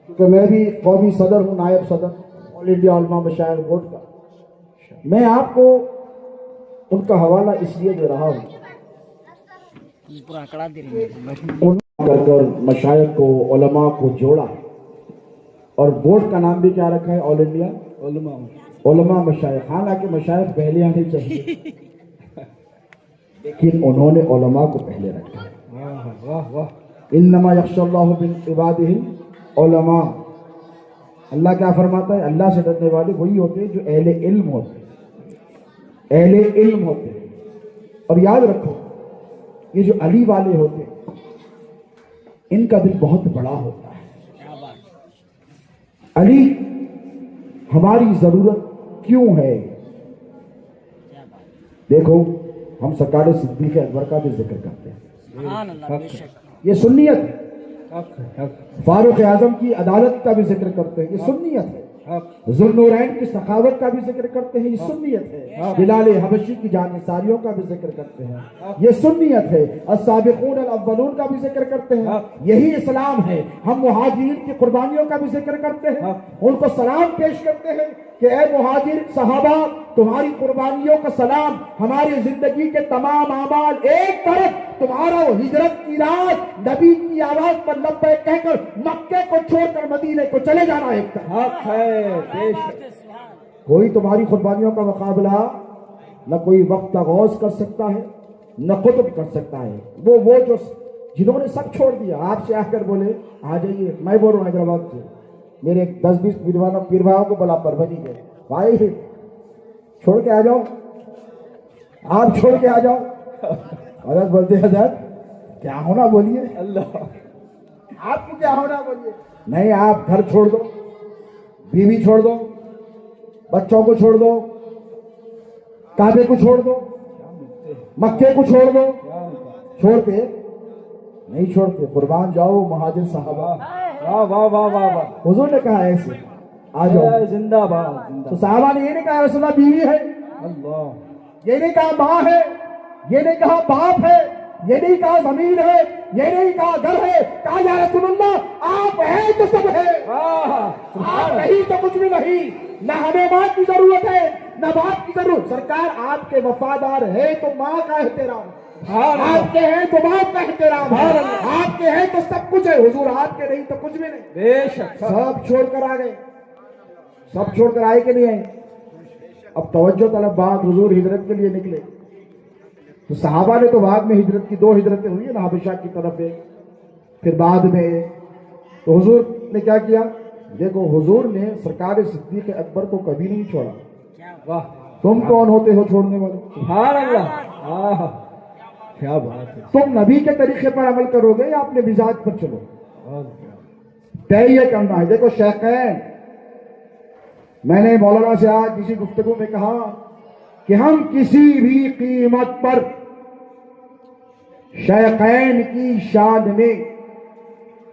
کیونکہ میں بھی قومی صدر ہوں, نائب صدر آل انڈیا علماء مشائخ بورڈ کا. میں آپ کو ان کا حوالہ اس لیے دے رہا ہوں, کر کر مشائخ کو, علماء کو جوڑا, اور بورڈ کا نام بھی کیا رکھا ہے, آل انڈیا علماء مشائخ. حالانکہ مشائخ پہلے آنے چاہیے, لیکن انہوں نے علماء کو پہلے رکھا. انما یخشی اللہ من عبادہ العلماء. اللہ کیا فرماتا ہے, اللہ سے ڈرنے والے وہی ہوتے ہیں جو اہل علم ہوتے ہیں, اہل علم ہوتے ہیں. اور یاد رکھو, یہ جو علی والے ہوتے ہیں ان کا دل بہت بڑا ہوتا ہے. علی ہماری ضرورت کیوں ہے؟ دیکھو ہم سرکار صدیق اکبر کا بھی ذکر کرتے ہیں, یہ سنیت ہے. فاروق اعظم کی عدالت کا بھی ذکر کرتے ہیں, یہ سنیت ہے. ذوالنورین کی سخاوت کا بھی ذکر کرتے ہیں, یہ سنیت ہے. بلال حبشی کی جانثاریوں کا بھی ذکر کرتے ہیں, یہ سنیت ہے. السابقون الاولون کا بھی ذکر کرتے ہیں, یہی اسلام ہے. ہم مہاجرین کی قربانیوں کا بھی ذکر کرتے ہیں, ان کو سلام پیش کرتے ہیں کہ اے مہاجر صحابہ, تمہاری قربانیوں کا سلام. ہماری زندگی کے تمام اعمال ایک طرف, تمہارا وہ ہجرت کی رات نبی کی آواز پر لبیک کہہ کر مکے کو چھوڑ کر مدینے کو چلے جانا ایک طرف ہے. کوئی تمہاری قربانیوں کا مقابلہ نہ کوئی وقت غوث کر سکتا ہے, نہ قطب کر سکتا ہے. وہ جو جنہوں نے سب چھوڑ دیا, آپ سے آ کر بولے آ جائیے. میں بول رہا ہوں حیدرآباد سے, میرے 10-20 پیر بھائیوں کو بلا پر بنی گئے, بھائی چھوڑ کے آ جاؤ, آپ چھوڑ کے آ جاؤ. حضرت بولتے حضرت کیا ہونا بولیے, اللہ آپ کو کیا ہونا بولیے. نہیں, آپ گھر چھوڑ دو, بیوی چھوڑ دو, بچوں کو چھوڑ دو, کعبے کو چھوڑ دو, مکے کو چھوڑ دو. چھوڑتے نہیں چھوڑتے, قربان جاؤ مہاجر صحابہ. واہ واہ واہ واہ واہ. حضور نے کہا ایسے آ جاؤ, زندہ باد. تو صحابہ نے یہ نہیں کہا رسول اللہ بیوی ہے, اللہ, یہ نہیں کہا ماں ہے, یہ نہیں کہا باپ ہے, یہ نہیں کہا زمین ہے, یہ نہیں کہا گھر ہے. کہا یا رسول اللہ آپ ہیں تو سب ہے, آپ نہیں تو کچھ بھی نہیں. نہ ہمیں ماں کی ضرورت ہے نہ باپ کی ضرورت. سرکار آپ کے وفادار ہے تو ماں کا احترام, آپ کے ہیں تو باپ کا احترام, آپ کے ہیں تو سب کچھ ہے. حضور آپ کے نہیں تو کچھ بھی نہیں. بے شک سب چھوڑ کر آ گئے, سب چھوڑ کر آئے کہ نہیں آئے. اب توجہ طلب بات, حضور ہجرت کے لیے نکلے تو صحابہ نے تو بعد میں ہجرت کی 2 ہجرتیں ہوئی نا, حبشہ کی طرف ایک, پھر بعد میں. تو حضور نے کیا کیا, دیکھو حضور نے سرکار صدیق اکبر کو کبھی نہیں چھوڑا. واہ, تم کون ہوتے ہو چھوڑنے والے؟ سبحان اللہ, کیا بات ہے. تم نبی کے طریقے پر عمل کرو گے یا اپنے مزاج پر چلو, طے یہ کرنا ہے. دیکھو شیخین, میں نے مولانا سے آج کسی گفتگو میں کہا کہ ہم کسی بھی قیمت پر شیخین کی شان میں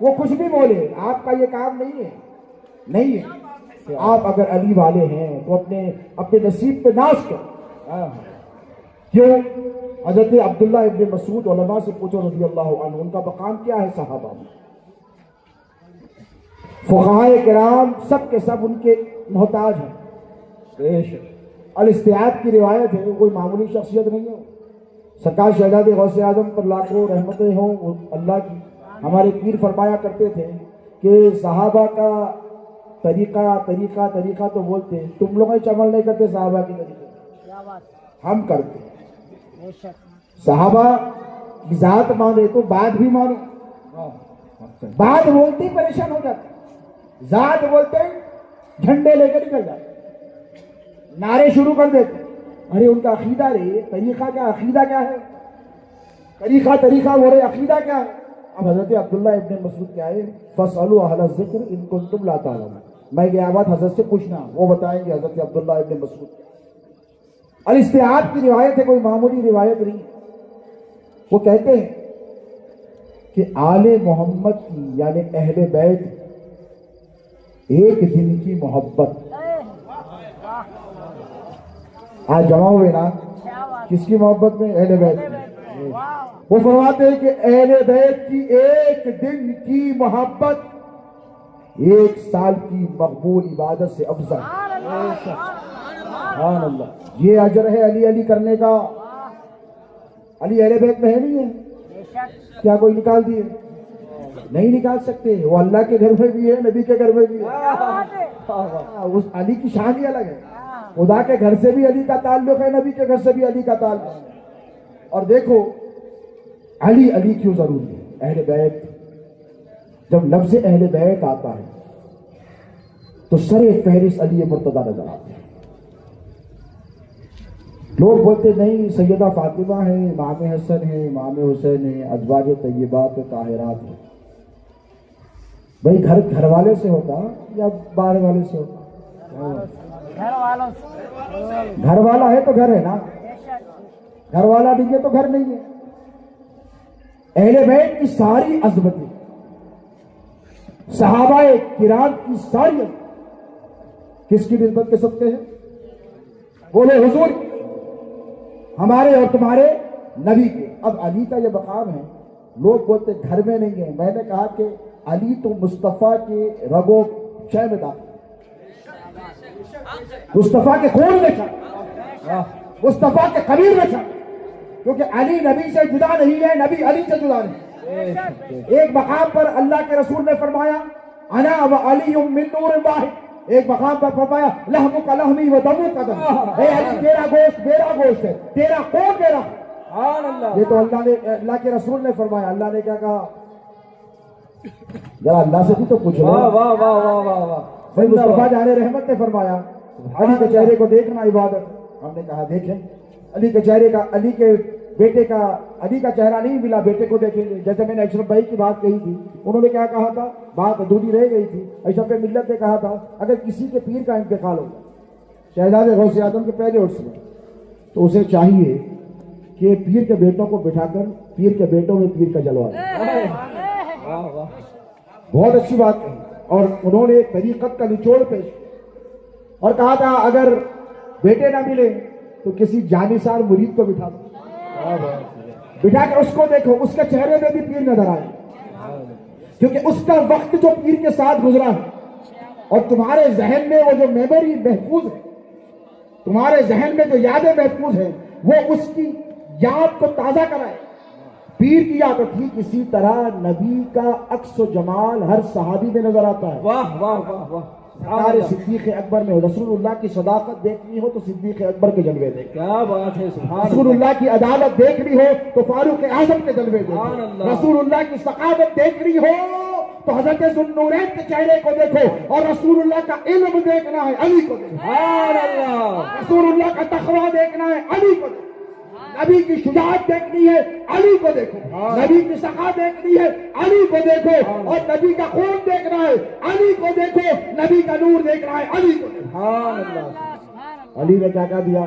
وہ کچھ بھی بولے، آپ کا یہ کام نہیں ہے، نہیں ہے۔ آپ اگر علی والے ہیں تو اپنے نصیب پہ ناز کرو۔ کیوں؟ حضرت عبداللہ ابن مسعود علماء سے پوچھو رضی اللہ عنہ، ان کا مقام کیا ہے صحابہ میں؟ فقہائے کرام سب کے سب ان کے محتاج ہیں۔ بے شک الاستیعاب کی روایت ہے، وہ کوئی معمولی شخصیت نہیں ہے۔ سرکار شہزادے غوث اعظم پر لاکھوں رحمتیں ہوں وہ اللہ کی، ہمارے پیر فرمایا کرتے تھے کہ صحابہ کا طریقہ تو بولتے ہیں، تم لوگ عمل نہیں کرتے صحابہ کے طریقے، کیا بات ہم کرتے۔ بے شک صحابہ کی ذات مانے تو بات بھی مانو، بات بولتے ہی پریشان ہو جاتے، ذات بولتے جھنڈے لے کر نکل جاتے، نعرے شروع کر دیتے۔ ارے ان کا عقیدہ رہے، طریقہ کیا، عقیدہ کیا ہے؟ طریقہ وہ رہے، عقیدہ کیا ہے؟ اب حضرت عبداللہ ابن مسعود کیا ہے، فَاسْأَلُوا أَهْلَ الذِّكْرِ إِن كُنتُمْ لَا تَعْلَمُونَ، میں گیا بات حضرت سے پوچھنا، وہ بتائیں گے حضرت عبداللہ ابن مسعود۔ الاستیعاب کی روایت ہے، کوئی معمولی روایت نہیں۔ وہ کہتے ہیں کہ آل محمد کی یعنی اہل بیت ایک دن کی محبت، آج جمع ہوئے نا، کیا بات کس کی محبت میں؟ اہل بیت کی۔ واہ وہ فرماتے ہیں کہ اہل بیت کی ایک دن کی محبت 1 سال کی مقبول عبادت سے افضل۔ سبحان اللہ، یہ اجر ہے علی علی کرنے کا۔ علی اہل بیت میں ہے نہیں ہے؟ بے شک کیا کوئی نکال دیے؟ نہیں نکال سکتے، وہ اللہ کے گھر میں بھی ہے، نبی کے گھر میں بھی ہے۔ کیا بات ہے اس علی کی شان ہی الگ ہے، خدا کے گھر سے بھی علی کا تعلق ہے، نبی کے گھر سے بھی علی کا تعلق ہے۔ اور دیکھو علی علی کیوں ضروری ہے؟ اہل بیت، جب لفظ اہل بیت آتا ہے تو سر فہرست علی مرتضیٰ نظر آتے ہیں۔ لوگ بولتے نہیں سیدہ فاطمہ ہے، امام حسن ہے، امام حسین ہے، ازواج طیبات طاہرات ہیں۔ بھائی گھر والے سے ہوتا یا باہر والے سے ہوتا؟ گھر والوں سے گھر والا ہے تو گھر ہے نا، بے شک گھر والا نہیں ہے تو گھر نہیں ہے۔ اہل بیت کی ساری عظمتیں، صحابہ کرام کی ساری عظمت کس کی نسبت کے سکتے ہیں؟ بولے حضور، ہمارے اور تمہارے نبی کے۔ اب علی کا یہ مقام ہے، لوگ بولتے گھر میں نہیں ہے، میں نے کہا کہ علی تو مصطفیٰ کے رگو شے میں داخل، مصطفیٰ کے خون میں چل، مصطفیٰ کے قبیل میں چل، کیونکہ علی نبی سے جدا نہیں ہے، نبی علی سے جدا نہیں۔ ایک مقام پر اللہ کے رسول نے فرمایا انا و علی من نور واحد، ایک مقام پر فرمایا لحمک لحمی و دمک دم، اے علی تیرا گوشت میرا گوشت ہے، تیرا خون میرا۔ سبحان اللہ، یہ تو اللہ کے رسول نے فرمایا۔ اللہ نے کیا کہا؟ ذرا اللہ سے بھی تو پوچھو۔ واہ واہ واہ واہ واہ واہ، بھائی مصطفیٰ جان رحمت نے فرمایا علی کے چہرے کو دیکھنا عبادت، ہم نے کہا دیکھیں۔ علی کے چہرے کا، علی کے بیٹے کا، علی کا چہرہ نہیں ملا، بیٹے کو دیکھیں گے۔ جیسے میں نے اشرف بھائی کی بات کہی تھی، انہوں نے کیا کہا تھا، بات ادھوری رہ گئی تھی۔ اشرف ملت نے کہا تھا اگر کسی کے پیر کا انتقال ہو شہزادے غوث اعظم کے پہلے عرص میں، تو اسے چاہیے کہ پیر کے بیٹوں کو بٹھا کر پیر کے بیٹوں میں پیر کا جلوہ دے۔ واہ واہ، بہت اچھی بات کہی، اور انہوں نے طریقت کا نچوڑ پیش اور کہا تھا اگر بیٹے نہ ملے تو کسی جانثار مرید کو بٹھا دو، بٹھا کے اس کو دیکھو، اس کے چہرے میں بھی پیر نظر آئے، کیونکہ اس کا وقت جو پیر کے ساتھ گزرا ہے اور تمہارے ذہن میں وہ جو میموری محفوظ ہے، تمہارے ذہن میں جو یادیں محفوظ ہیں، وہ اس کی یاد کو تازہ کرائے۔ پیر کی یاد، ٹھیک اسی طرح نبی کا عکس و جمال ہر صحابی میں نظر آتا ہے۔ واہ واہ واہ واہ، سرکار صدیق اکبر میں رسول اللہ کی صداقت دیکھنی ہو تو صدیق اکبر کے جلوے دیکھ، کیا بات ہے، سبحان رسول اللہ کی عدالت دیکھنی ہو تو فاروق اعظم کے جلوے سبحان دیکھو، اللہ۔ رسول اللہ کی ثقافت دیکھنی ہو تو حضرت ذوالنورین کے چہرے کو دیکھو، اور رسول اللہ کا علم دیکھنا ہے علی کو دیکھو، سبحان اللہ، رسول اللہ کا تقویٰ دیکھنا ہے علی کو دیکھو، نبی کی شجاعت دیکھنی ہے علی کو دیکھو، نبی کی سخا دیکھنی ہے علی کو دیکھو، اور نبی کا خون دیکھنا ہے علی کو دیکھو، نبی کا نور دیکھنا ہے علی کو دیکھو۔ سبحان اللہ، علی نے کیا کہا دیا؟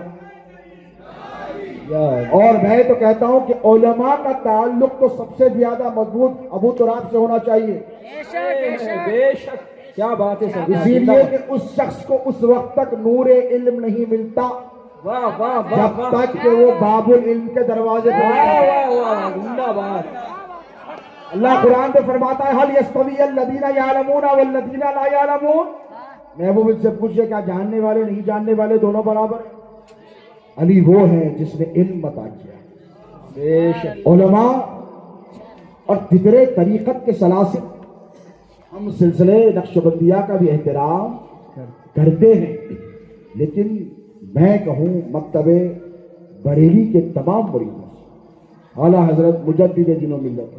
اور میں تو کہتا ہوں کہ علماء کا تعلق تو سب سے زیادہ مضبوط ابو تراب سے ہونا چاہیے، بے شک کیا بات ہے سر، اسی لیے کہ اس شخص کو اس وقت تک نور علم نہیں ملتا واہ واہ واہ جب واہ تک کہ وہ باب العلم کے دروازے پر واہ نہیں۔ واہ واہ زندہ باد، اللہ قرآن میں فرماتا ہے حل یستوی الذین یعلمون والذین لا یعلمون، محبوب ان سے پوچھے کیا جاننے والے نہیں جاننے والے دونوں برابر ہیں؟ علی وہ ہے جس نے علم عطا کیا۔ بے شک علماء اور فکر طریقت کے سلاسل، ہم سلسلے نقش بندیہ کا بھی احترام کرتے ہیں، لیکن میں کہوں مکتب بریلی کے تمام مریدوں سے، اعلیٰ حضرت مجدد دین و ملت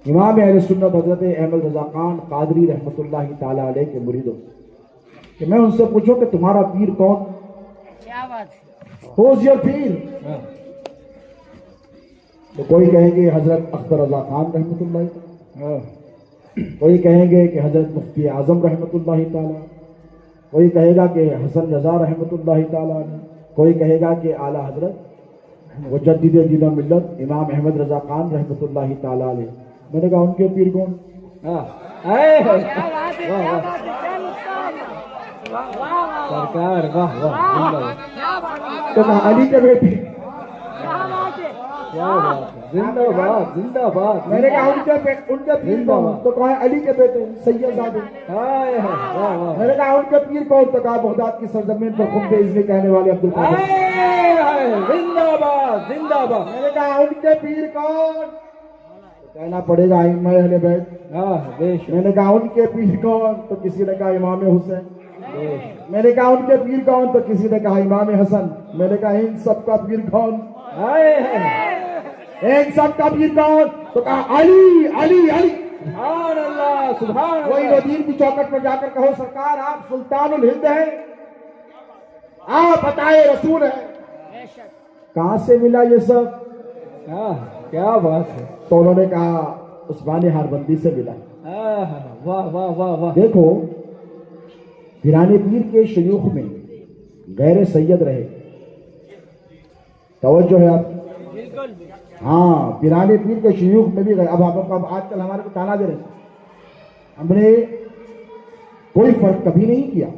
امام اہل سنت حضرت احمد رضا خان قادری رحمۃ اللہ تعالی علیہ کے مریدوں سے، کہ میں ان سے پوچھوں کہ تمہارا پیر کون؟ کیا بات ہے؟ Who's your پیر؟ تو کوئی کہیں گے حضرت اختر رضا خان رحمۃ اللہ تعالی، کوئی کہیں گے کہ حضرت مفتی اعظم رحمۃ اللہ تعالی، کوئی کہے گا کہ حسن رضا رحمۃ اللہ تعالی، کوئی کہے گا کہ اعلیٰ حضرت مجدد دین و ملت امام احمد رضا خان رحمۃ اللہ تعالی علیہ۔ میں نے کہا ان کے پیر کون؟ سرکار واہ واہ تو کہا علی کے بیٹے۔ کیا بات ہے، زندہ باد زندہ باد، میں نے کہا ان کے پیر کون؟ تو کہا علی کے بیٹے سید زادے۔ ہائے ہائے واہ واہ، میں نے کہا ان کے پیر کون؟ تو کہا بغداد کی سرزمین پر خود اذن کہنے والے عبد القادر۔ ہائے ہائے زندہ باد زندہ باد، میں نے کہا ان کے پیر کون؟ تو کہنا پڑے گا ائمہ اہل بیت۔ بے شک میں نے کہا ان کے پیر کون؟ تو کسی نے کہا امام حسین۔ بے شک، میں نے کہا ان کے پیر کون؟ تو کسی نے کہا امام حسن۔ میں نے کہا ان سب کا پیر کون؟ ہائے ہائے ان سب کا پیر کون؟ تو کہا علی علی علی۔ سبحان اللہ سبحان وہی اللہ، ندیم کی چوکٹ پر جا کر کہو سرکار آپ سلطان الہند ہیں، آپ بتائے رسول ہیں، کہاں سے ملا یہ سب؟ کیا بات ہے، تو انہوں نے کہا عثمان ہاربندی سے ملا۔ واہ واہ واہ واہ، دیکھو پیران پیر کے شیوخ میں غیر سید رہے، توجہ ہے آپ کی؟ ہاں پیران پیر کے شیوخ میں بھی گئے۔ اب آج کل ہمارے کو تانا دے رہے ہیں، ہم نے کوئی فرق کبھی نہیں کیا۔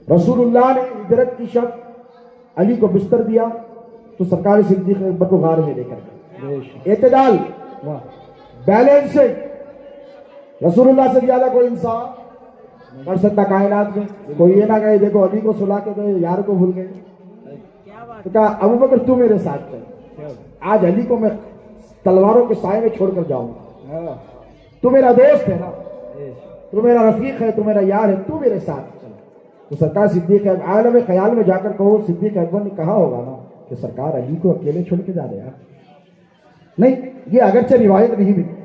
رسول اللہ نے ہجرت کی شب علی کو بستر دیا تو سرکار صدیق اکبر کو غار میں لے کر گئے۔ اعتدال، بیلنس، رسول اللہ سے زیادہ کوئی انسان کر سکتا کائنات میں؟ کوئی یہ نہ کہے دیکھو علی کو سلا کے گئے یار کو بھول گئے۔ تو کہا ابو بکر تو میرے ساتھ چل، آج علی کو میں تلواروں کے سائے میں چھوڑ کر جاؤں گا، تو میرا دوست ہے نا، تو میرا رفیق ہے، تو میرا یار ہے، تو میرے ساتھ چل۔ تو سرکار صدیق عالم خیال میں جا کر کہو صدیق اکبر نے کہا ہوگا نا کہ سرکار علی کو اکیلے چھوڑ کے جا رہے ہیں؟ نہیں، یہ اگرچہ روایت نہیں ملتی،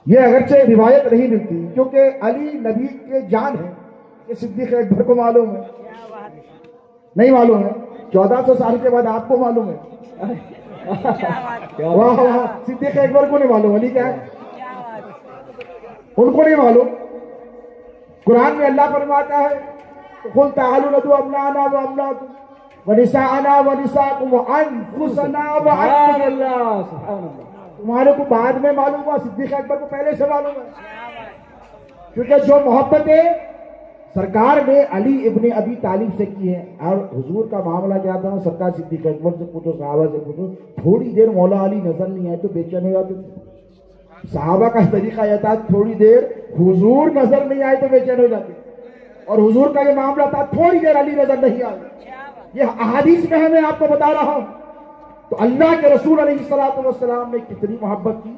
یہ اگرچہ روایت نہیں ملتی، کیونکہ علی نبی کے جان ہے، یہ صدیق اکبر کو معلوم ہے، نہیں معلوم ہے؟ 1400 سال کے بعد آپ کو معلوم ہے؟ واہ واہ، صدیق اکبر کو نہیں معلوم علی کیا ہے، ان کو نہیں معلوم۔ قرآن میں اللہ فرماتا ہے قُلْ تَعَالُوا نَدْعُوا أَبْنَاءَنَا وَأَبْنَاءَكُمْ وَنِسَاءَنَا وَنِسَاءَكُمْ وَأَنفُسَنَا سبحان وَأَنفُسَكُمْ۔ اللہ سبحان اللہ، تمہارے کو بعد میں معلوم ہوا، صدیق اکبر کو پہلے سے معلوم ہے، کیونکہ جو محبتیں سرکار نے علی ابن ابی طالب سے کی ہے۔ اور حضور کا معاملہ کیا تھا؟ سرکار صدیق اکبر سے پوچھو، صحابہ سے پوچھو، تھوڑی دیر مولا علی نظر نہیں آئے تو بے چین ہو جاتے تھے۔ صحابہ کا طریقہ یہ تھا تھوڑی دیر حضور نظر نہیں آئے تو بے چین ہو جاتے، اور حضور کا یہ معاملہ تھا تھوڑی دیر علی نظر نہیں آئے۔ یہ احادیث میں میں آپ کو بتا رہا ہوں۔ تو اللہ کے رسول علیہ الصلوۃ والسلام نے کتنی محبت کی،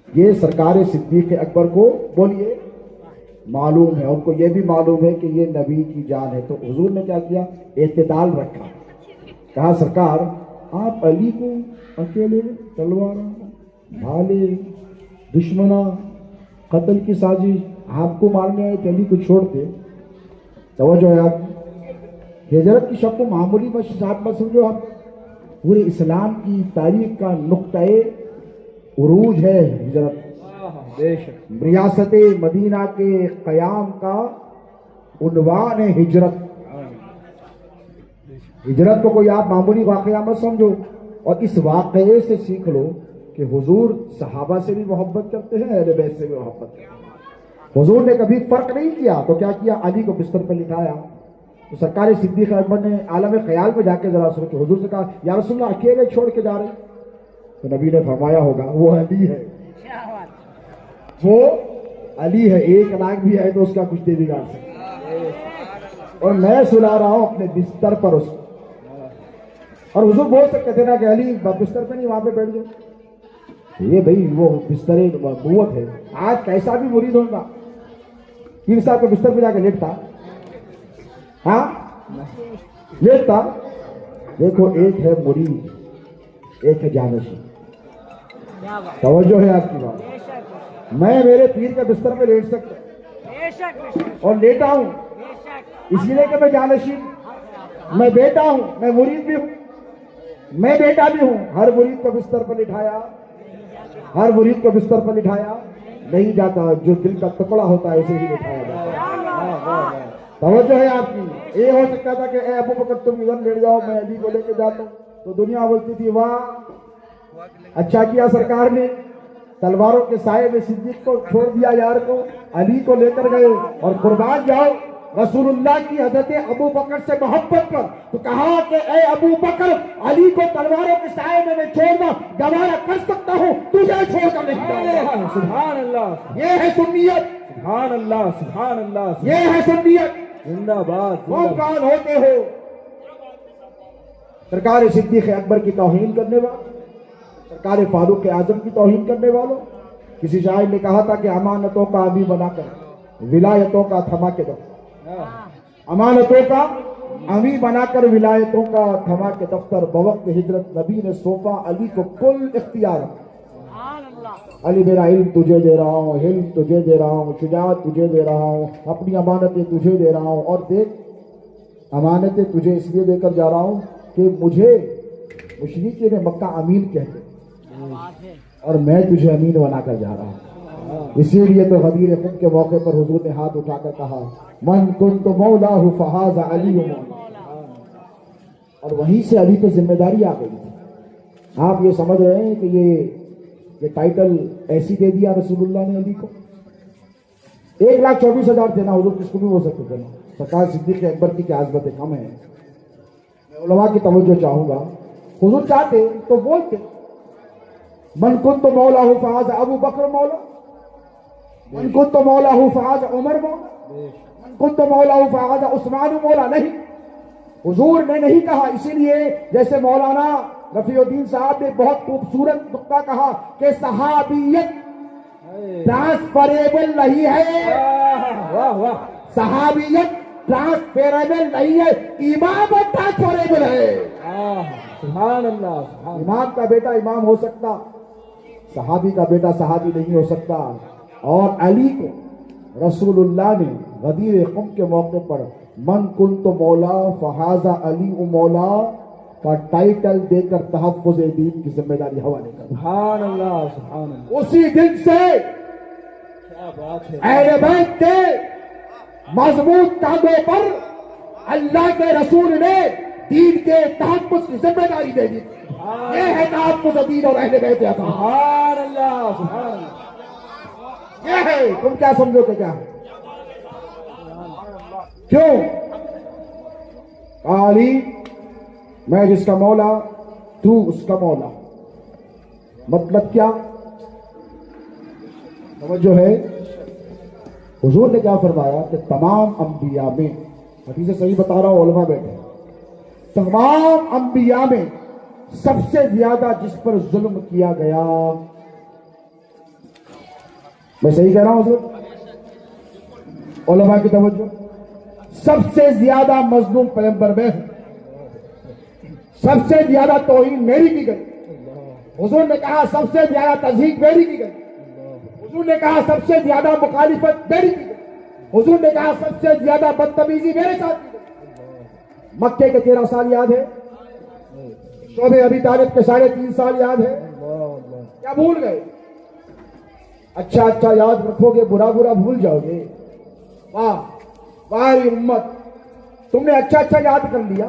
یہ سرکار صدیق اکبر کو بولیے معلوم ہے، ان کو یہ بھی معلوم ہے کہ یہ نبی کی جان ہے۔ تو حضور نے کیا کیا؟ اعتدال رکھا، کہا سرکار آپ علی کو اکیلے تلوار بھالے دشمنا قتل کی سازش آپ کو مارنے آئے کہ علی کو چھوڑتے؟ توجہ ہے آپ، ہجرت کی شب کو معمولی مت سمجھو، آپ پورے اسلام کی تاریخ کا نقطۂ عروج ہے ہجرت، بے شک، ریاست مدینہ کے قیام کا عنوان ہے ہجرت۔ ہجرت کو کوئی آپ معمولی واقعہ مت سمجھو، اور اس واقعے سے سیکھ لو کہ حضور صحابہ سے بھی محبت کرتے ہیں، اہل بیت سے بھی محبت کرتے ہیں۔ حضور نے کبھی فرق نہیں کیا، تو کیا کیا؟ علی کو بستر پر لٹایا، تو سرکار صدیق اکبر نے عالم خیال میں جا کے ذرا سوچو، حضور سے کہا یا رسول اللہ اکیلے چھوڑ کے جا رہے ہیں؟ تو نبی نے فرمایا ہوگا وہ علی ہے، کیا بات، وہ علی ہے، 1 لاکھ بھی ہے تو اس کا کچھ نہیں بگاڑ سکتا، اور میں سلا رہا ہوں اپنے بستر پر اس کو۔ اور حضور بول سکتے تھے نا کہ علی بستر پہ نہیں، وہاں پہ بیٹھ جاؤ، یہ بھائی وہ بستر نبوت ہے۔ آج کیسا بھی مرید ہوگا پیر صاحب کے بستر پہ جا کے لیٹتا؟ ہاں لیٹتا؟ دیکھو ایک ہے مرید، ایک ہے جانشین۔ کیا بات، توجہ ہے آپ کی بات؟ بے شک میں میرے پیر کے بستر پہ لیٹ سکتا بے شک بے شک اور لیٹا ہوں بے شک، اس لیے کہ میں جانشین، میں بیٹا ہوں، میں مرید بھی ہوں، میں بیٹا بھی ہوں۔ ہر مرید کو بستر پر لٹھایا، ہر مرید کو بستر پر لٹھایا نہیں جاتا، جو دل کا ٹکڑا ہوتا ہے اسے ہی لٹھایا جاتا ہے۔ توجہ ہے آپ کی؟ یہ ہو سکتا تھا کہ اے ابو بکر تم ادھر لیٹ جاؤ، میں علی کو لے کے جاتا ہوں، تو دنیا بولتی تھی واہ اچھا کیا سرکار نے، تلواروں کے سائے میں صدیق کو چھوڑ دیا یار کو، علی کو لے کر گئے، اور قربان جاؤ رسول اللہ کی حضرت ابو بکر سے محبت پر، تو کہا کہ اے ابو بکر علی کو تلواروں کے سائے میں چھوڑنا گوارا کر سکتا ہوں، تجھے چھوڑ کر نہیں جاؤں گا۔ سبحان اللہ، یہ ہے سنیت، سبحان اللہ، سبحان اللہ، یہ ہے سنیت۔ زندہ باد، کون کون ہوتے ہو؟ سرکار صدیق اکبر کی توہین کرنے والے، سرکار فاروق اعظم کی توہین کرنے والوں۔ کسی شاعر نے کہا تھا کہ امانتوں کا امی بنا کر ولایتوں کا تھما کے دفتر، امانتوں کا امی بنا کر ولایتوں کا تھما کے دفتر، بوقت ہجرت نبی نے سونپا علی کو کل اختیار۔ سبحان اللہ، علی میرا علم تجھے دے رہا ہوں، حلم تجھے دے رہا ہوں، شجاعت تجھے دے رہا ہوں، اپنی امانتیں تجھے دے رہا ہوں، اور دیکھ امانتیں تجھے اس لیے دے کر جا رہا ہوں کہ مجھے مشرکین مکہ امین کہتے، کیا بات ہے، اور میں تجھے امین بنا کر جا رہا ہوں۔ اسی لیے تو غدیر خم کے موقع پر حضور نے ہاتھ اٹھا کر کہا من کنت مولاہ فہذا علی مولا، اور وہیں سے علی کو ذمہ داری آ گئی تھی۔ آپ یہ سمجھ رہے ہیں کہ یہ ٹائٹل ایسی دے دیا رسول اللہ نے علی کو؟ 1,24,000 تھے نا حضور، کس کو بھی ہو سکتے تھے نا۔ سرکار صدیق اکبر کی کیا عظمتیں کم ہیں؟ میں علماء کی توجہ چاہوں گا، حضور چاہتے تو بولتے من کنت مولاہ فہذا ابو بکر مولا، من کنت مولاہ فہذا عمر مولا، من کنت مولاہ فہذا عثمان مولا۔ نہیں، حضور نے نہیں کہا۔ اسی لیے جیسے مولانا رفیع الدین صاحب نے بہت خوبصورت نقطہ کہا کہ صحابیت ٹرانسفریبل نہیں ہے، واہ واہ، صحابیت ٹرانسفریبل نہیں ہے، امامت ٹرانسفریبل ہے۔ سبحان اللہ، سبحان امام کا بیٹا امام ہو سکتا، صحابی کا بیٹا صحابی نہیں ہو سکتا۔ اور علی کو رسول اللہ نے غدیر قم کے موقع پر من کنت مولا فہذا علی مولا کا ٹائٹل دے کر تحفظ دین کی ذمہ داری حوالے کر۔ سبحان اللہ، سبحان اللہ، اسی دن سے کیا بات ہے، اہل بیت کے مضبوط کاندھوں پر اللہ کے رسول نے دین کے تحفظ کی ذمہ داری دے دی۔ یہ ہے تحفظ دین اور اہل بیت عطا۔ سبحان اللہ، سبحان اللہ، یہ ہے، تم کیا سمجھو کہ کیا ہے؟ کیوں؟ علی میں جس کا مولا تو اس کا مولا، مطلب کیا؟ توجہ ہے؟ حضور نے کیا فرمایا کہ تمام انبیاء میں، حدیث صحیح بتا رہا ہوں، علماء بیٹھے، تمام انبیاء میں سب سے زیادہ جس پر ظلم کیا گیا، میں صحیح کہہ رہا ہوں حضور؟ علماء کی توجہ، سب سے زیادہ مظلوم پیغمبر میں ہوں، سب سے زیادہ توہین میری کی گئی، حضور نے کہا سب سے زیادہ تضحیک میری کی گئی، حضور نے کہا سب سے زیادہ مخالفت میری کی گئی، حضور نے کہا سب سے زیادہ بدتمیزی میرے ساتھ کی گئی۔ مکے کے 13 سال یاد ہے، شعب ابی طالب کے 3.5 سال یاد ہے، کیا بھول گئے؟ اچھا اچھا یاد رکھو گے، برا برا بھول جاؤ گے۔ واہ واہ امت، تم نے اچھا اچھا یاد کر لیا،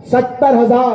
70,000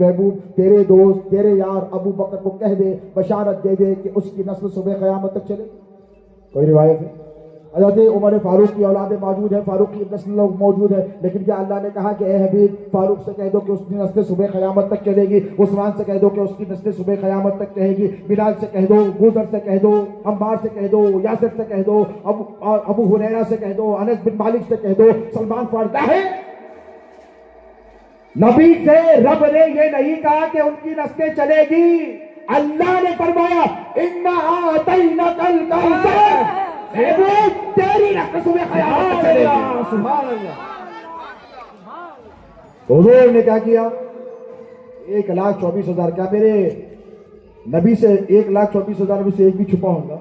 محبوب تیرے دوست تیرے یار ابو بکر کو کہہ دے بشارت دے دے کہ اس کی نسل صبح قیامت تک چلے. کوئی روایت ہے حضرت عمر فاروق کی اولاد موجود ہے, فاروق کی نسل موجود ہے, لیکن کیا اللہ نے کہا کہ اے حبیب فاروق سے کہہ دو کہ اس کی نسل صبح قیامت تک چلے گی, عثمان سے کہہ دو کہ اس کی نسل صبح قیامت تک رہے گی, بلال سے کہہ دو, بوذر سے کہہ دو, عمار سے کہہ دو, یاسر سے کہہ دو, ابو ہریرہ سے کہہ دو, انس بن مالک سے کہہ دو, سلمان فارسی ہے. نبی سے رب نے یہ نہیں کہا کہ ان کی نسلیں چلے گی, اللہ نے فرمایا اِنَّا أَعْطَيْنَاكَ الْكَوْثَرَ تیری نسل صبح قیامت تک چلے گی. سبحان اللہ. حضور نے کیا کیا 1,24,000 کیا میرے نبی سے 1,24,000 میں سے ایک بھی چھپا ہوگا؟